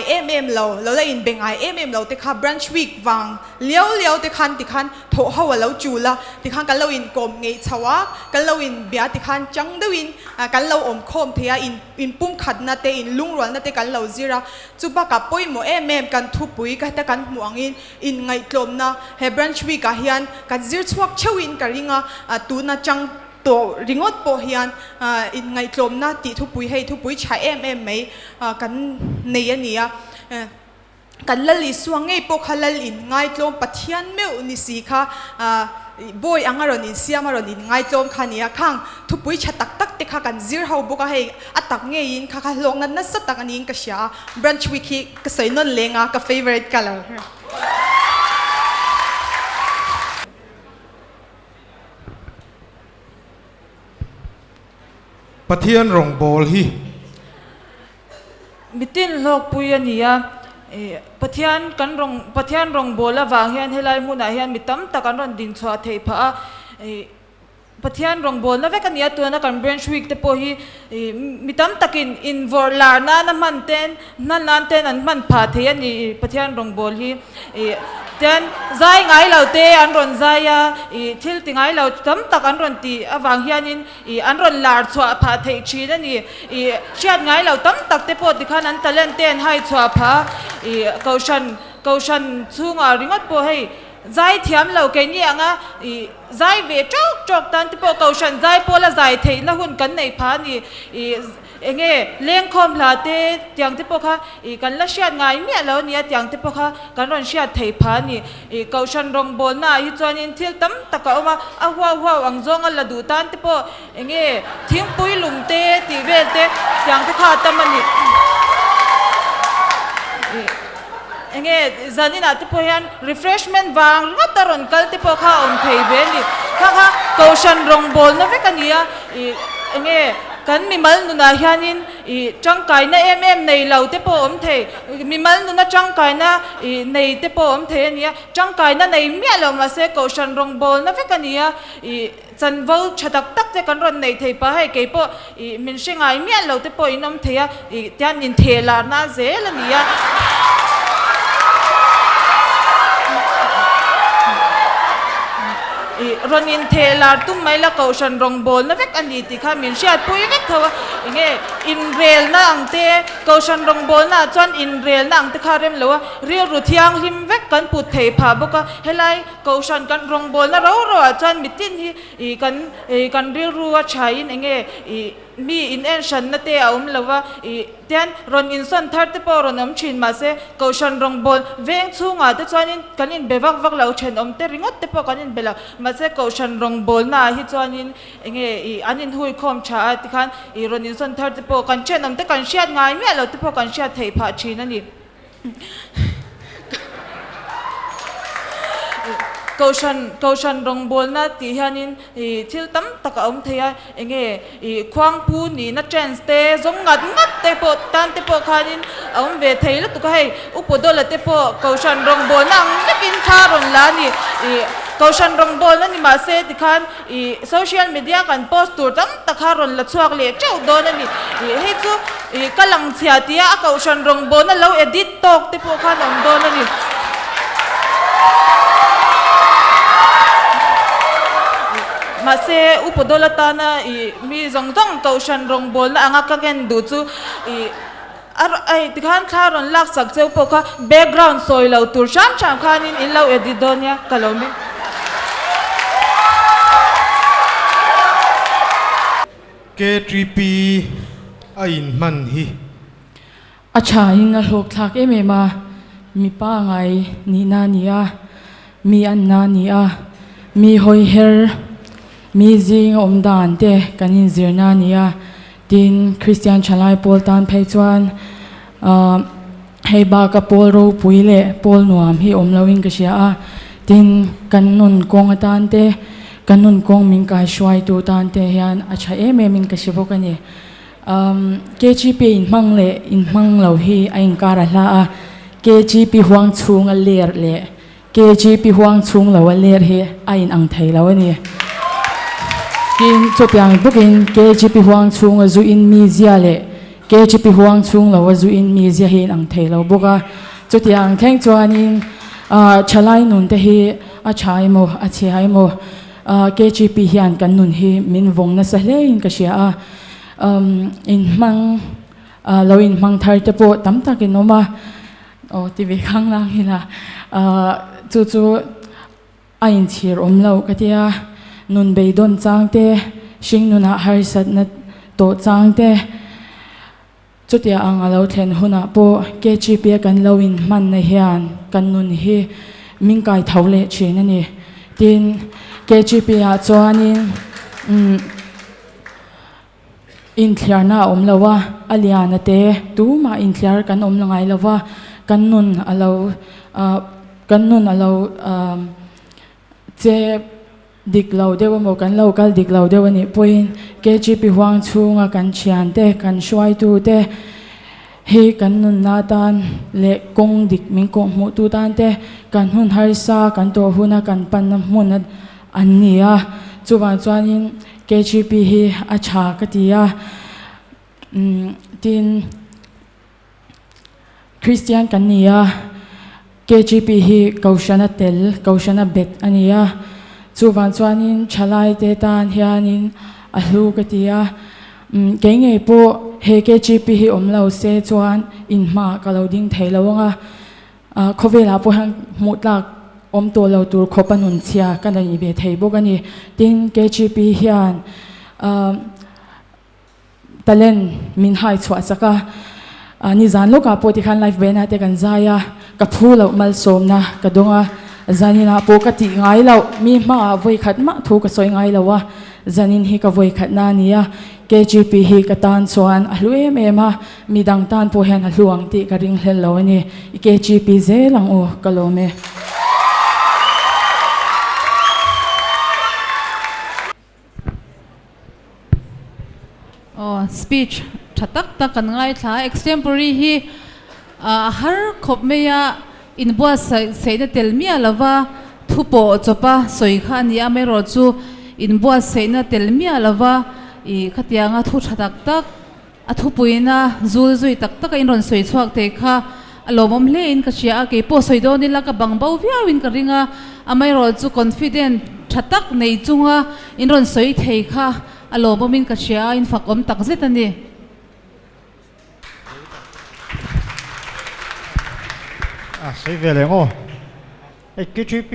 เราละอินเบงไงเราแต่ข้าบรันช์วิกวังเลี้ยวแต่ขันโถหัวเราจูละแต่ขันกันเราอินกลมไงชาวะกันเราอินเบียแต่ขันจังเดวินกันเราอมโคมเทียอินปุ่มขัดนาเตอินลุงรวนนาเตกันเราจีระจูบกับปุยโมกันทุบปุยกันแต่กันหมวงอินไงกลมนะเฮบรันช์วิกกันเฮียนกันจีรชวกเชวินกันริงตูน่าจังตัวริงอดโปเฮียนอินไงกลมน่าติทุบปุยให้ทุบปุยใช้ไหมกันเนียกันละลิสวงไงโปขละลินไงกลมปัทยันเมวนิสิค่ะบอยอังอรนินเสียมอรนินไงกลมขันเนี่ยข้างทุบปุยชัดตักเตะกันซีร์เฮาบุกให้อัตักเงยินค่ะลงนั้นนัสตักอันนี้ก็เสียบรันช์วิกิก็ใส่นนเลงกับ favorite colorปะเทียนรองโบลฮีมิตินโลกปุยนี่ปะเทียนรองโบลละวางเฮียนให้ไล่มุนาเฮียนมิตั้มตะกันรอนดินชวาเทพะปะเทียนรองโบลนะเวกันนี้ตัวนักการเบรนช์วิกเตปฮีมิตั้มตะกินอินวอร์ลาร์น่ะมันเต้นนั่นเต้นอันมันพาเทียนนี่ปะเทียนรองโบลฮีเต้นใจไงเราเตะอันรอนใจทิลติไงเราตั้มตักอันรอนตีวางเฮียนินอันรอนลาร์ชัวพาเทชีนั่นนี่เชียดไงเราตั้มตักเตปอติขันนั้นตะเล่นเต้นให้ชัวพาเกาชันซูงริงอดโปให้ใจเทียมเราแค่นี้อ่ะใจเวจอกตันที่พวกเกาชันใจพอละใจเทน่ะหุ่นกันในพานี่เงี้ยเลี้ยงคอมลาเตอย่างที่พวกเขากันละเชียดไงเมียแล้วเนี่ยอย่างที่พวกเขากันรอนเชียดเทพานี่เกาชันรองบอลน่ะฮิจวนินทิลตั้มตะกเอามาว้าวอังจงอันละดูตันที่พวกเงี้ยทิ้งปุยลุงเตตีเวเตอย่างที่เขาตั้มมันนี่เงี้ยจันนี่นะที่พวกยัน refreshment บางงัดตรอนกัลที่พวกเขาอมเทเวนี่ข้าเกาชันรองบอลนะเวกันเนี่ยเงี้ยกันมีมัลนุนาเฮียนินจังไก่น่ะในเราเตปอมเทมีมัลนุนาจังไก่น่ะในเตปอมเทเนี่ยจังไก่น่ะในเมียเรามาเสกชันรองบอลนะเวกันเนี่ยจันวอลชัดตักเตกันรอนในเทปะให้เก็บมินเชงไงเมียเราเตปอินอมเทียเตียนินเทลาน่าเซลเนี่ยรอนินเทลาร์ตุ้มไม่ละเกาชันรองบอลนะเวกอันนี้ที่ข้ามินเชียดปุยเวกเขาว่าเงี้ยอินเรลนะอังเตเกาชันรองบอลนะจวนอินเรลนะอังเตข้าเรียมเลยว่าเรียรุที่ยังหิมเวกกันปุถเทพาบอกว่าเฮลัยเกาชันกันรองบอลนะเราจวนมิตินที่กันเรียรัวใช้เงี้ยมีอินเอนชันนั่นเตอเลยว่าเตียนรอนอินสันทัดเตปอรอนน้ำชินมาเสเกาชันรองบอลเวงชูงาเตจวนอินกันอินเบวักเราเชนอมเตริงอตเตปอกันอินเบลามาเสเกาชันรองบอลน่ะฮิจวนอินเงี้ยอันอินหุยคอมชาติขันรอนอินสันทัดเตปอกันเชนอมเตกันเชียดง่ายเมียเราเตปอกันเชียดเทพาชีนั่นนี่ kaushan rong bol na ti hianin thil tam taka om theya enge khwang pu ni na chance te zong ngat te po tan te po khanin om ve theila tu ka hei upodol te po kaushan rong bol na ang takin tharon la ni kaushan rong bol na ni ma se ti khan social media kan post tur tam takharon la chuak le cheu do na ni hei chu kalang chhia tia kaushan rong bol na lo edit tok te po khan om do na ni mase upodolata na mi zongzong kaushan rong bol na anga kagen du chu ai tikhan tharon lak sak cheu po kha background soi lo tur sham khanin in lo edidonia kalomi K3P ain man hi acha in a lok thak em ema mi pa ngai ni na nia mi an na nia mi hoi her mi jing om dan te kanin zirna nia tin Christian chalai pol tan phei chuan hei ba ka pol ro puile pol nuam hi om lawing ka sia a tin kan nun kong atan te kan nun kong min kai shwai tu tan te hian acha em min ka sibo ka ni KGP in mang lo hi ain kara la a KGP huang chung a ler le KGP huang chung lo a ler hi ain ang thei lo ani kin chopiang bukin KGP huang chung a zu in media le KGP huang chung lo a zu in media hi ang thei lo boka chotiang theng chuanin chalai nun te hi a chai mo a chai mo KGP hian kan nun hi min vong na sa hle in ka sia a in mang lo in mang thar te po tam takin noma TV khang lang hila chu a in thir om lo ka tia nun bei don chang te sing nuna har sat na to chang te chutia ang alo thlen huna po KGP kan lo in man na hian kan nun hi min kai thaule chin ani tin KGP a chuanin in thliar na om lawa aliana te tu ma in thliar kan om langai lawa kan nun alo che dik lo dewa mo kan local dik lo dewa ni point KGP huang chunga kan chian te kan shwai tu te hi kan nun na tan le kong dik min kong mu tu tan te kan hun har sa kan to huna kan pan na mun an nia chuwan chuanin KGP hi acha katia tin Christian kania KGP hi kaushana tel kaushana bet ania chuwan chuanin chalai te tan hianin a hlu katia kenge po he KGP hi omlo se chuan in ma kaloding theilawanga khovela po hang mutlak om to lo tur khopanun chia kana ni be theibokani tin KGP hian talen min hai chwa chaka ni zan lo ka poti khan life bena te kan zaya ka phulo mal somna ka donga zanina po ka ti ngai lo mi ma voi khat ma thu ka soi ngai lawa zanin hi ka voi khat na nia KGP hi ka tan chuan a hlue me ma mi dang tan po hen a hluang ti ka ring hlel lo ni KGP zelang o kalome speech thatak ta kan ngai thla extemporary hi har khop meya in bua seina telmi alawa thupo chopa soi kha ni ame ro chu in bua seina telmi alawa I khatianga thu thatak tak athu puina zul zui tak tak in ron soi chuak te kha alomom le in ka chia ke po soi do ni la ka bangbau viawin ka ringa amai ro chu confident thatak nei chunga in ron soi thei kha alomomin ka chia in fakom tak zetani sei về liền ô KGP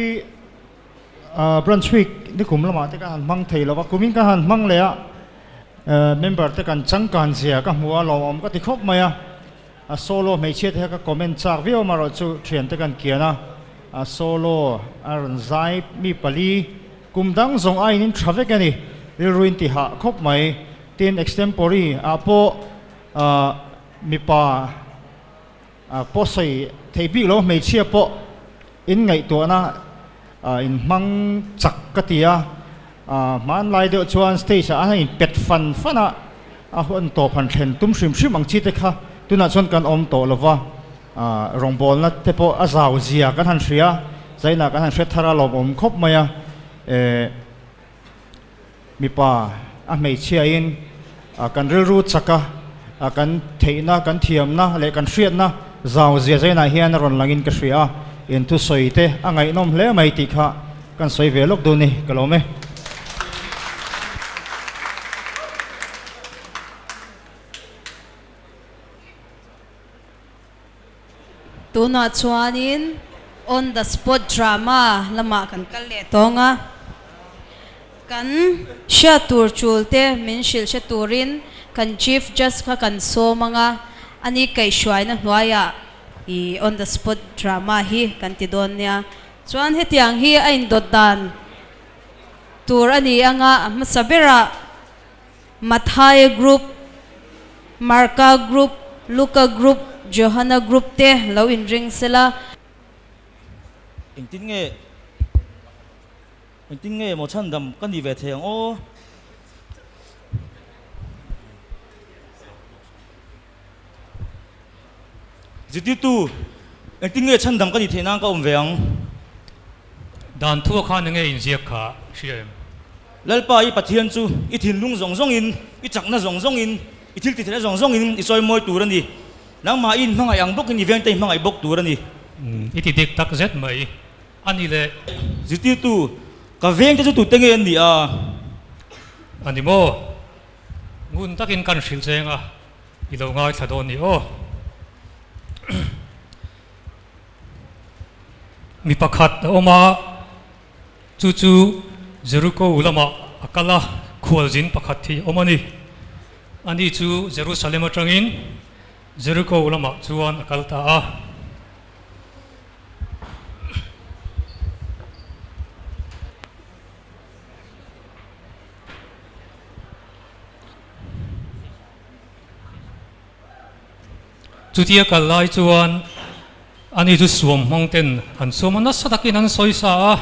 Brunswick ni kum lama te kan mang thei lawa kumin ka han mang le a member te kan changkan sia ka hua lo om ka ti khop maya solo me che te ka comment chak vio maro chu thian te kan kiana solo aron zai mi pali kum dang zong ai nin traffic ani ril ruin ti ha khop mai tin extempore apo mi pa po sei thei bi lo me che po in ngai to na in mang chak ka tia man lai de chuan stage a in pet fan fana a hon to phan thlen tum shrim shrim ang chi te kha tuna chon kan om to lova rong bol na te po a zau zia kan han hria zaina kan han hret thara lom om khop maya mi pa a mei chia in kan ril ru chaka kan theina kan thiam na le kan hriat na zau zia zaina hian ron langin ka hria in tu soite angai nom hle mai ti kha kan soi ve lok du ni kalome tuna chuanin on the spot drama lama kan kal le tonga kan sha tur chulte min shil sha turin kan chief just kha kan so manga ani kai shwai na hnuaya I on the spot drama hi kan ti don nia chuan hetiang hi a in dot dan tur ani anga masabera Mathai group Marka group Luka group Johanna group te lo in ring sela in tin nge mo chan dam kan di ve theng o ziti tu in tin nge chan dam kan di thena ka om veang dan thu kha nge in ziak kha siam lalpa I pathian chu I thin lung zong zong in I chakna zong zong in I thil ti thela zong zong in I soi moi tur ani nang ma in mangai ang bok ni veng te mangai bok tur ani iti dik tak zet mai ani le ziti tu ka veng te chu tu tenge ani a ani mo ngun takin kan sil senga I lo ngai thadon ni o mi pakhat oma chu chu Jericho ulama akala khualjin pakhat thi omani ani chu Jerusalem atangin Jericho ulama chuan akalta a chutia kalai chuan ani chu suam mangten an somana sadakin an soisa a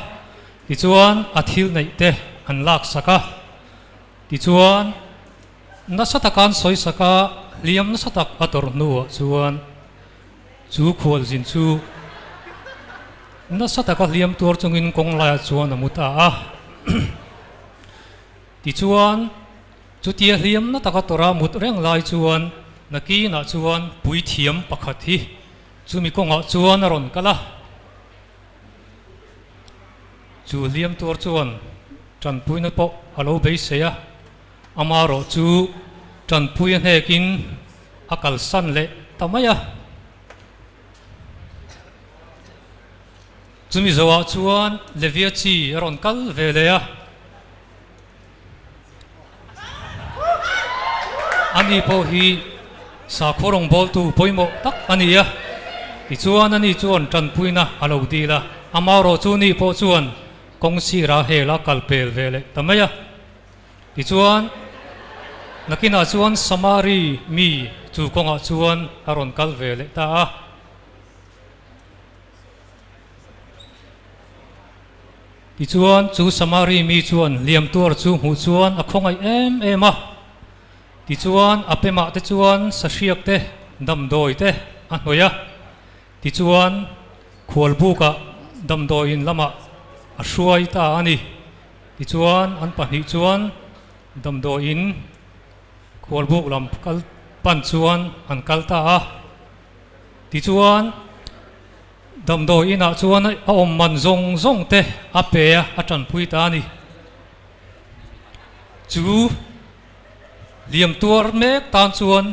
ti chuan athil nei te an lak saka ti chuan nasatakan soisaka liam nasatak ator nu chuan chu khol jin chu nasataka liam tur chungin kongla chuan amuta a ti chuan chutia liam na taka tora mut reng lai chuan naki na chuan pui thiam pakhat hi chumi konga chuan ron kala chu liam tur chuan tran pui na po alo be seya amaro chu tran pui hekin akal san le tamaya chumi zawa chuan levia chi ron kal veleya ani po hi sa khorong bol tu poimo tak ania ti chuan ani chuan tran pui na alo dila amaro chu ni po chuan kong si ra hela kalpel vele tamaya ti chuan nakina chuan samari mi chu konga chuan aron kal vele ta a ti chuan chu samari mi chuan liam tur chu hu chuan a khongai em a ti chuan apema te chuan sasiak te damdoi te a hnoya ti chuan khualbuka damdoi in lama a hruai ta ani ti chuan an pahnih chuan damdoi in khualbuk lam kal pan chuan an kalta a ti chuan damdoi ina chuan a om man zong zong te a pe a tran pui ta ani chu liam tur mek tan chuan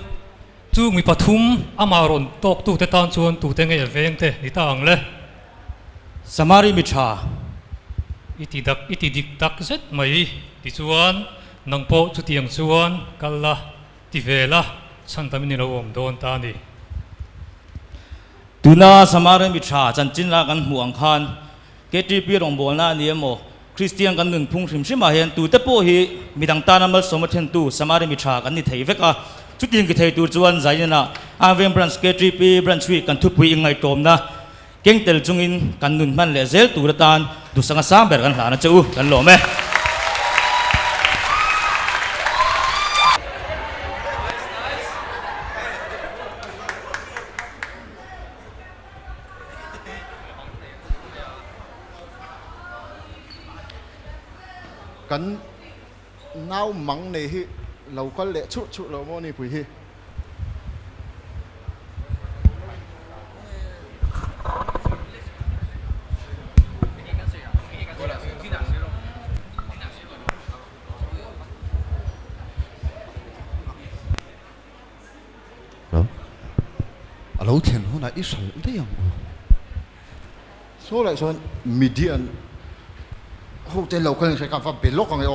chu mi pathum amaron tok tu te tan chuan tu te nge veng te ni ta ang le samari mi tha iti dik tak zet mai ti chuan nangpo chu tiang chuan kalla ti vela santamin ni lo om don ta ni tuna samari mi tha chan chin la kan huang khan KTP rong bol na ni mo Christian kan nun phung sim sim a hen tu te po hi midang ta namal somathen tu samari mi tha kan ni thei veka chuting ki thei tur chuan zaina avem branch KTP branch wi kan thu pui ingai tom na kengtel chungin kan nun man le zel tur tan du sanga sam ber kan hla na chu kan lo me kan nau mang này hi lâu có lệ chút chút lâu mô này bùi hi lâu tiền hôm nay ít sầu đấy à số lại số median hậu tên lâu có thể cảm phát bị lốc còn cái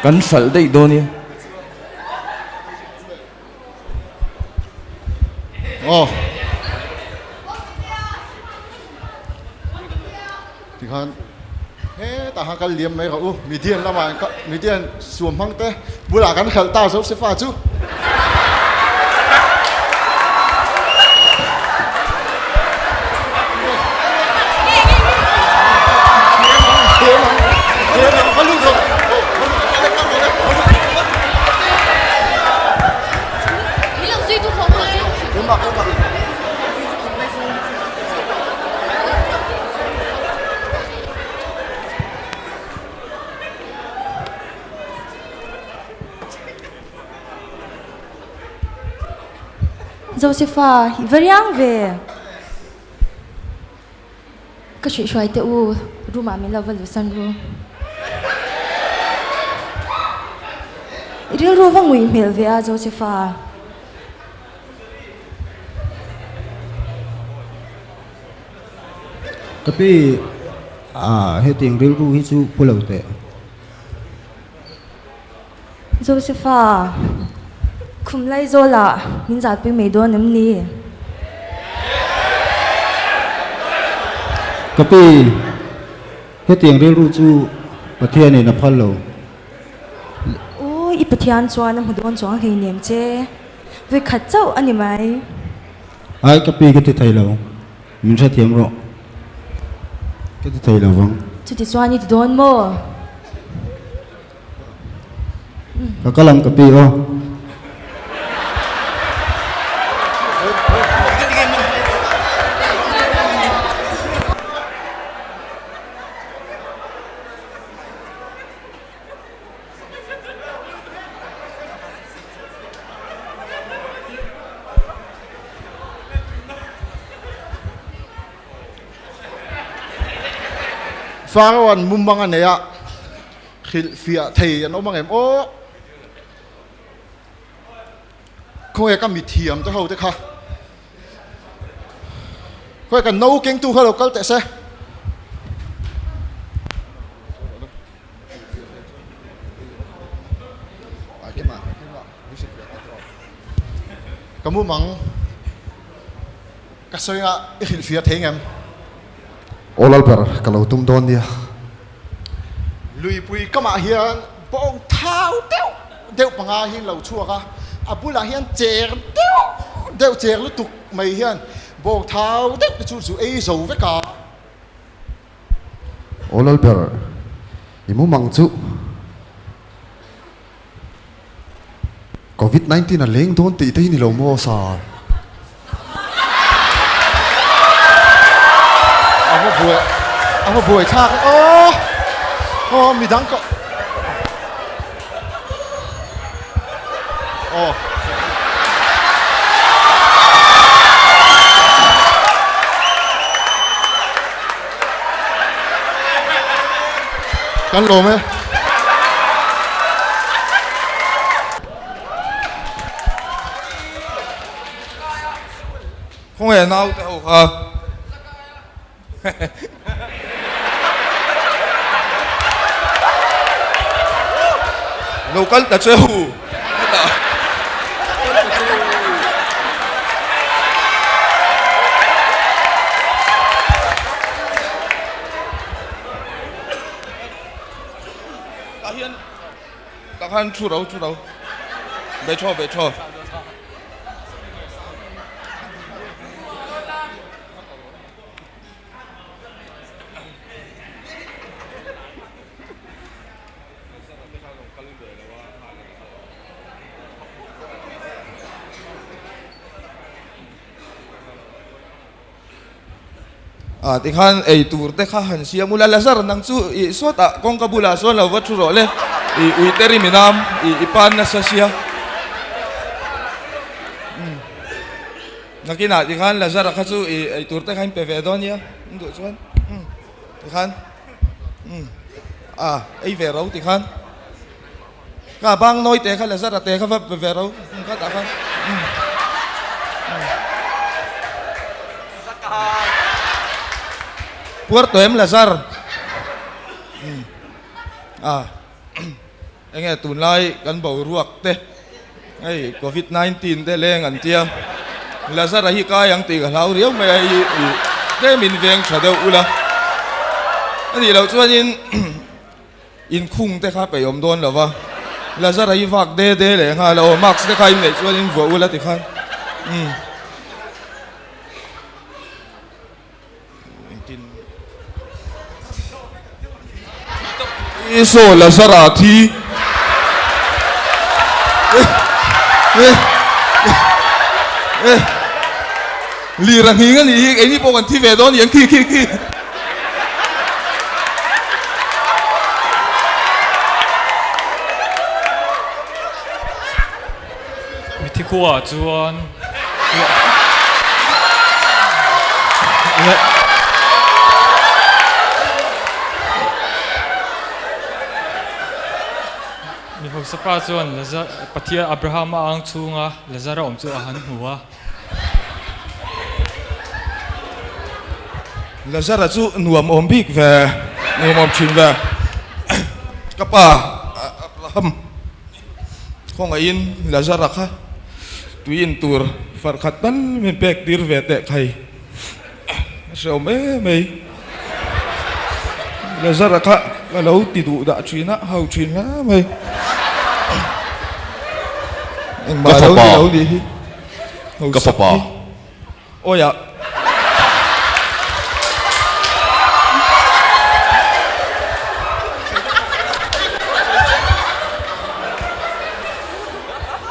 kan sal dei do ni thì hắn thế ta hàng cái liềm mấy cậu median là mà median xuồng măng té bữa là cái khẩu tao giống sẽ pha chứ Josepha variang về cái chuyện xoay tự u ru mà mình là vật san ru riêng ru vang nguy mel về à Josepha tapi he ting ril ru hi chu pulau te Josepha khum lai zo la min zat pe me do nam ni tapi he ting ril ru chu pathian ni na phalo ôi i pathian chuan nam hudon chuang hei nem che ve khat chau ani mai ai kapi ke ti thai lo min sa thiam ro ke ti thai lo wang chu ti chuan ni don mo ka kalam kapi o Pharaoh mumang anh à khil phía thầy anh ông em ô không ai cầm mít thiam cho hậu thế khá không ai cần nấu kinh tu khá lâu câu tại sao kamu mang kasoy nga khil phía thầy em Olal ber kalau tum don dia lui pui kama hian bong thau deu panga hin lo chuaka abula hian cher deu cher lu tuk mai hian bong thau deu chu chu ei zo ve ka Olal ber imu mang chu COVID-19 a leng don ti te ni lo mo sa Aku buat cak. Oh, midang kok. Oh. Kan lo me. Không hề nào theo hả? Local ta chơi hù. hiền các han chu đâu bé cho ti khan ei tur te kha han sia mula lazar nang chu I sota kong kabula so la wat ro le I uiteri minam I pan na sa sia nakina ti khan lazar kha chu ei tur te khan pe vedonia ndu chuan ti khan ei ve ro ti khan ka bang noi te kha lazar te kha pe ve ro ka ta khan Puerto em Lazar anh nghe tụi lai căn bầu ruột te ai COVID-19 te lên ăn tiêm Lazar hi kai ang ti ka lau riau mai ai te min veng tha deu ula ani lo chuan in khung te kha pe om don lo wa Lazar hi vak de le nga lo max te khai nei chuan in vo ula ti khan Iso Lazar thi li rang hi ngani ai ni po kan thi ve don yang ki mi thi khuwa chuan mi ho sapa chuan Lazar pathia Abraham ang chunga Lazar om chu a han huwa Lazar chu nuam om bik ve nuam om chin ve kapa Abraham khong in Lazar kha tuin tur farkhat ban min pek dir ve te khai so me Lazar kha lo ti du da china hau chin la me Ka fa pa oya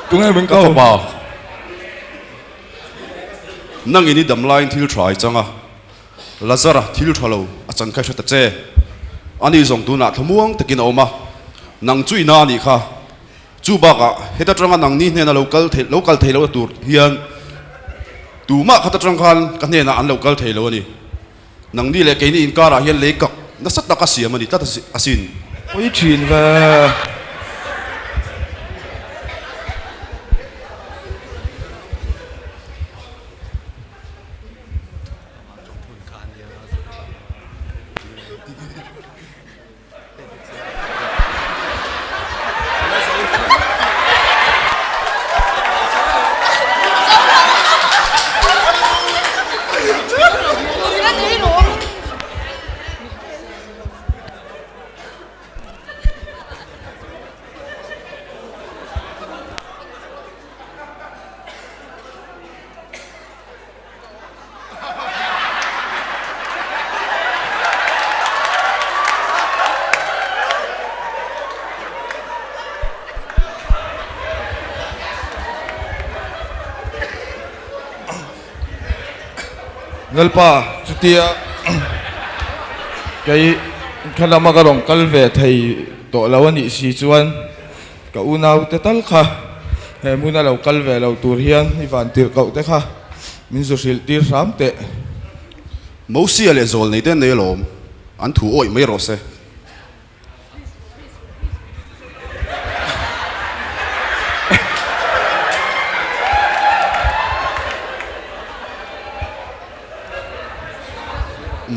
tung ai ka fa pa nang ini dam line thil try changa Lazar thil thalo a chan khai thata che ani zong tu na thamuang takin oma nang chui na ni kha chu ba ka heta tranga nang ni ne na local thelo tur hian tu ma khata trang khan ka ne na an local thelo ni nang ni le ke ni in kara hian le kak na sat na ka siam ani ta asin oi chin va ngalpa chutia kai khalama ka rong kal ve thei to lawani si chuan ka unau te tal kha he muna lo kal ve lo tur hian I van tir kau te kha min zo sil tir ram te mo sia le zol nei ten nei lom an thu oi mai ro se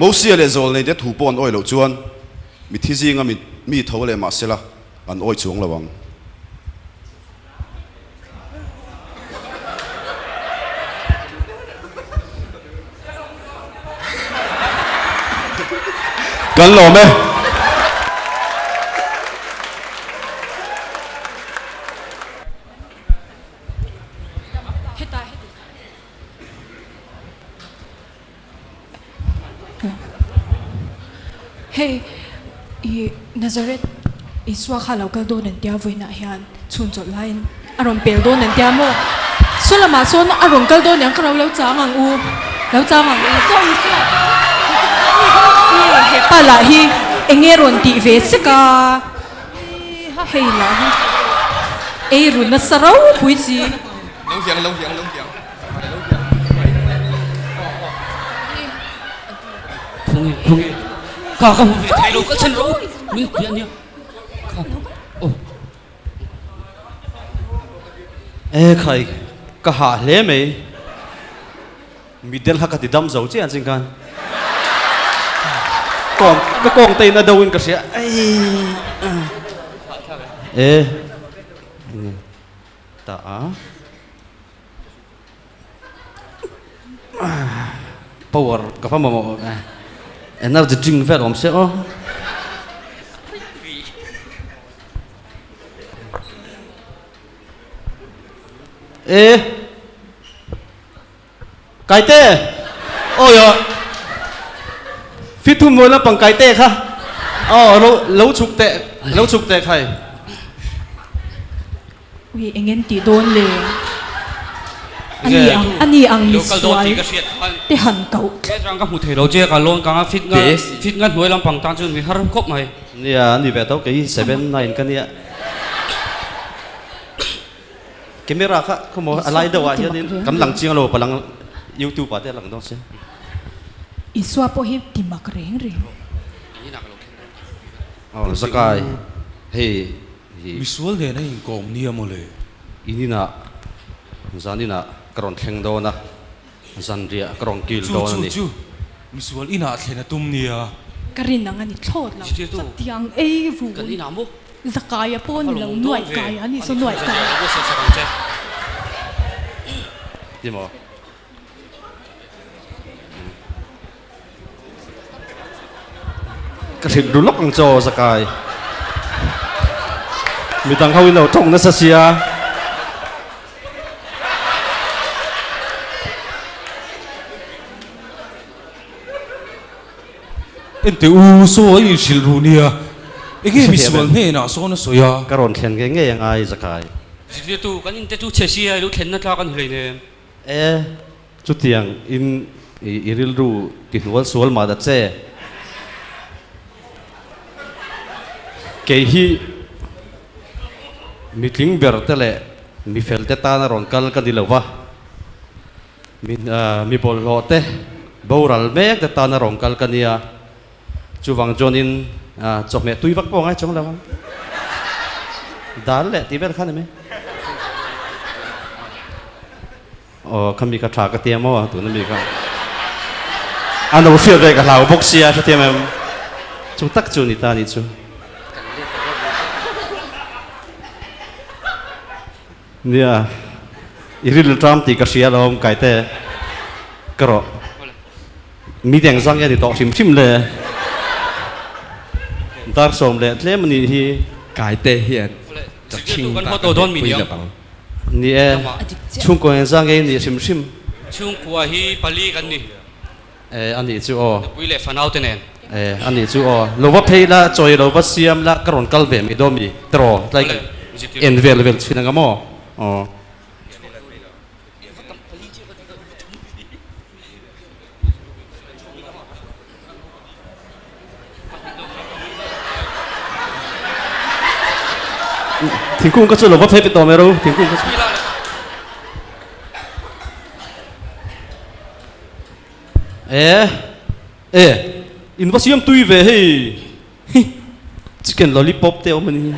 mo sia le zol nei te thu pon oi lo chuan mi thi zinga mi tho le ma sela an oi chung lawang kan lo me hey i Nazareth iswa khala kal do nan tia voina hian chun chol lain aron pel do nan tia mo sulama son aron kal do nyang karaw lo chang ang u so he pala hi engeron ti ve sika hey la ei run na sarau pui chi Lông giang Không không phải thay đồ các chân rỗ mình chuyện nhá ê khai cả hạ lẽ mày mi del hắc cái đâm dầu chứ anh sinh can còn cái con tay nó đâu in cái gì ê ta power cái phong màu energy drink về làm sao ê cái tê ôi ạ fit thu mua là bằng cái tê khá lâu chụp tê khai ui anh em tí đôn lệ anh ang miswal te han kau cái răng các hụt thể đầu chia cả lon cả fit ngắt nuôi làm bằng tan chun vì har khóc mày nè ni về tao cái 7-9 cái nè camera khá không có alai đâu à hiện nay cầm lăng chiang lo palang YouTube à thế lăng đó xem iswa po hi timak reng zakai hey visual de này còn nhiều màเลยini na zani na karon theng do na zan ria karon kil do na ni visual ina thena tum nia karin nang ani thot la tiang ei ru kan ina mo zakaya po ni lang nuai kaya ni so nuai kaya di mo cái lulok ang cho zakai mi tang hawin lo tong na sa siya ente u so ai silrunia ege visual ne na so na soya karon thlen ge nge ngai zakai Sisi tu kan inte tu chesi ai lu thlen na tla kan hlei ne e chu tiang in iril ru ti nual sual ma da che ke hi mitling ber tele mi fel te ta na ron kal ka dilawa mi bol lo te boral mek te ta na ron kal ka nia chu wang jonin chok me tui vak po ngai chong lawa dal le ti ber khan me kami ka tha ka tiamo tu na mi ka ano feel ve ka lau box sia sa tiam chu tak chu ni ta ni chu nia iril tram ti ka sia lom kai te kro mi deng sang ya ni to sim le dar som le tle mani hi cái tê hiện Sisi tu kan foto don mi diam ni chung ko en sang ge ni sim chung kwa hi pali kan ni ani chu o pui le fanau te nen ani chu o lo wa phei la choi lo wa siam la karon kal ve mi do mi tro like en vel chinanga mo thỉnh cung có chỗ lo wa phei pe to me ro thỉnh cung có in was yam tui ve hey chicken lollipop te omani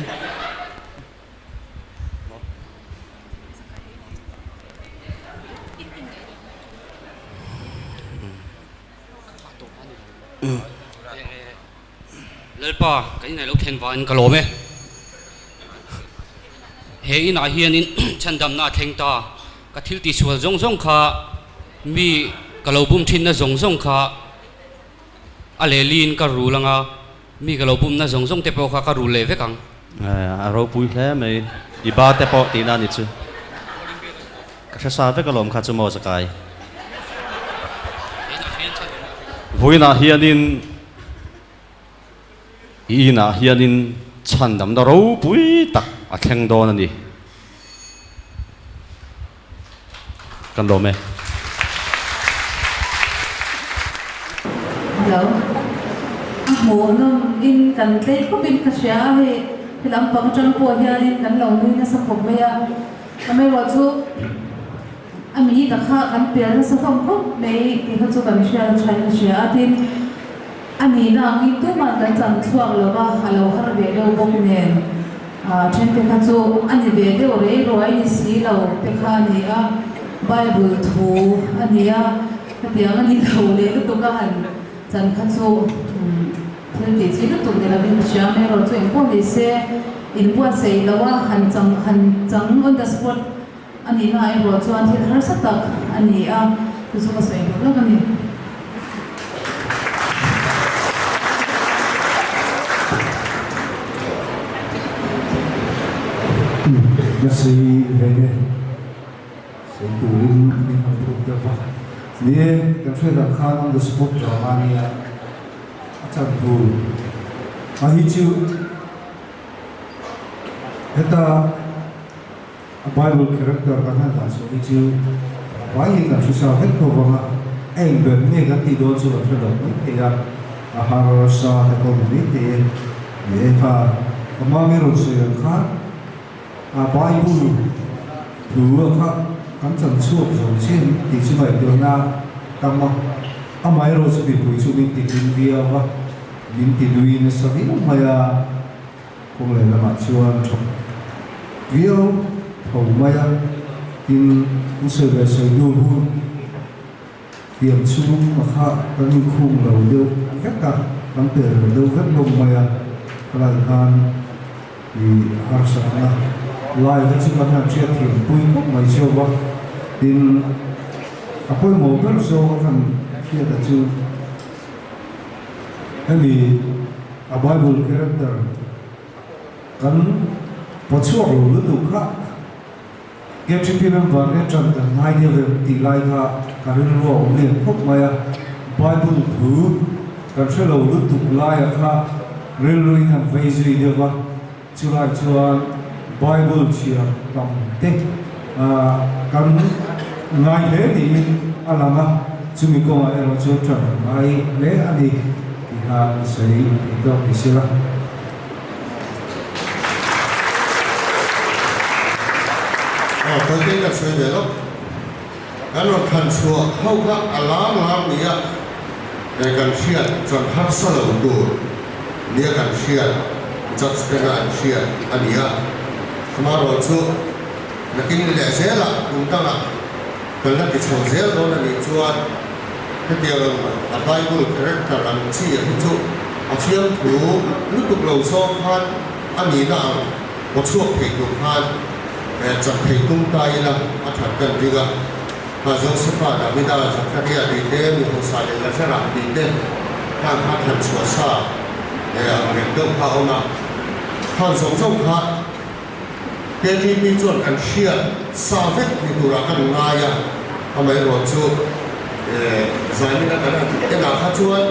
lalpa kan nei lo thlen wa in kalo me he ina hian in chandam na theng ta ka thil ti sual zong kha mi kalo bum thin na zong kha alelin ka rulanga mi kalo bum na zong te po kha ka rule ve kang ro pui hle me I ba te po ti na ni chu ka sa ve ka lom kha chu mo zakai voina hianin ina hianin chan dam da ro pui tak a thleng don ani kan lo me hello mo no in kan tlei ko bin ka sia he hilam pang chang po hianin kan lo ni na sa khop me ya amai wa chu ami ta kha kan pe na sa khom khop me ki kha chu kan sia chai na sia tin ani na ngi tu ma kan chang chuak lo ba halo har ve lo bok nen chen pe kha chu ani ve de ore roi ni si lo pe kha ni a bible thu ani a tiang ani lo le lu to ka han chan kha chu thil ti chi lu tu de la bin sia me ro chu en ko ni se in bua sei lo wa han chang on the spot ani na ai ro chuan thil har sa tak ani a tu chu ma sei lo ka ni Nasi vege, senturin ni hamburg dapat. Dia kerja rakhan on the spot drama ni acap dulu. Ahicu, kita Bible character kan ada so ahicu. Wahai kan susah kan kau banga, berni kan tidur sudah terdapat. Dia harus ada komunitas. Dia kami rusuh kan. Bible thừa khắc cắn chân suốt rồi trên thì chỉ phải điều na cầm mà amai rồi sẽ bị bùi chú mình tìm video và mình tìm đuôi nó sẽ bị mà không lấy là mặt chuan chụp video thầu mà tin cũng sẽ về sẽ yêu hôn tiệm chung mà khác cái những khung đầu đâu tất cả đăng tiền đâu rất đông mà lại han thì har sa na lai cái chúng ta chia thiền bui quốc mấy siêu quá tin apoi một cái số phần kia là chú cái gì Bible character kan pochuak lo lu tu kha ke chipinam wa ke chan da nai ne ve ti lai kha karin ro ne khop maya Bible thu kan se lo lu tu lai kha rel roi na ve zui de wa chu lai chuan Bible chia tam te kan ngai le ni alama chumi ko ma ero chu chan ngai le ani ha sei do pisila tôi tin là suy về lắm cái nó thành xua hậu các alarm nia để cần siết chọn hát sơ lầu đủ nia cần siết chọn cái cần siết anh nia mà rồi chú là cái lẽ dễ là cũng tăng là cần là cái chỗ dễ đó là để cho cái điều là Bible character làm chi ở cái chỗ ở phía thủ lúc tục lầu so han anh nia nào một số thể dục han chẳng thấy tung tay là ở thật gần đi cả mà Joseph đã biết là Zachariah đi đến một sai là sẽ làm đi đến đang hát thật xóa xa để người đông họ mà han sống sống khác cái gì bị chuẩn cần xia sa vết thì tụi nó cần ngay à họ mới rồi chú giải mình đã cái nào khác chuan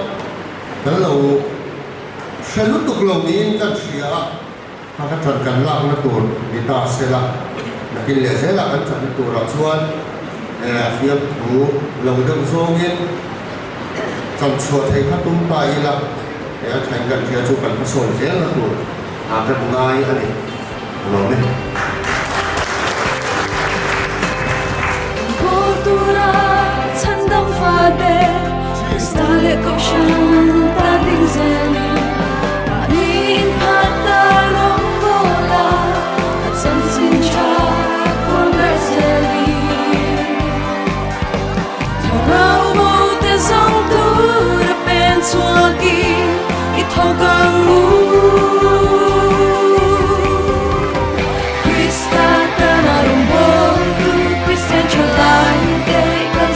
cái lâu sẽ lúc tục lâu ní cần xia họ cái chuẩn cần làm nó tụi đi ta sẽ làm cái lẽ sẽ là cái chuẩn tụi nó chuan phía thủ lâu đông số nhiên trong chuột thấy các tung tay là để thành gần phía chú cần có sổ dễ là tụi cái ngay anh ấy rồi đấy Cultura 찬담 파데 스타일의 고션 따딩 젤리 아닌 파다롱 몰라 아참진 차 꼴갈 젤리 돌아오고 대성도를 뺀 추억이 이 토강무 Central line, they can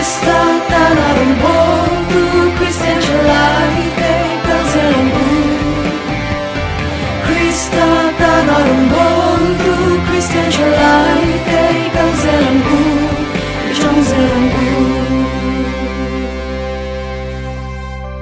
Krista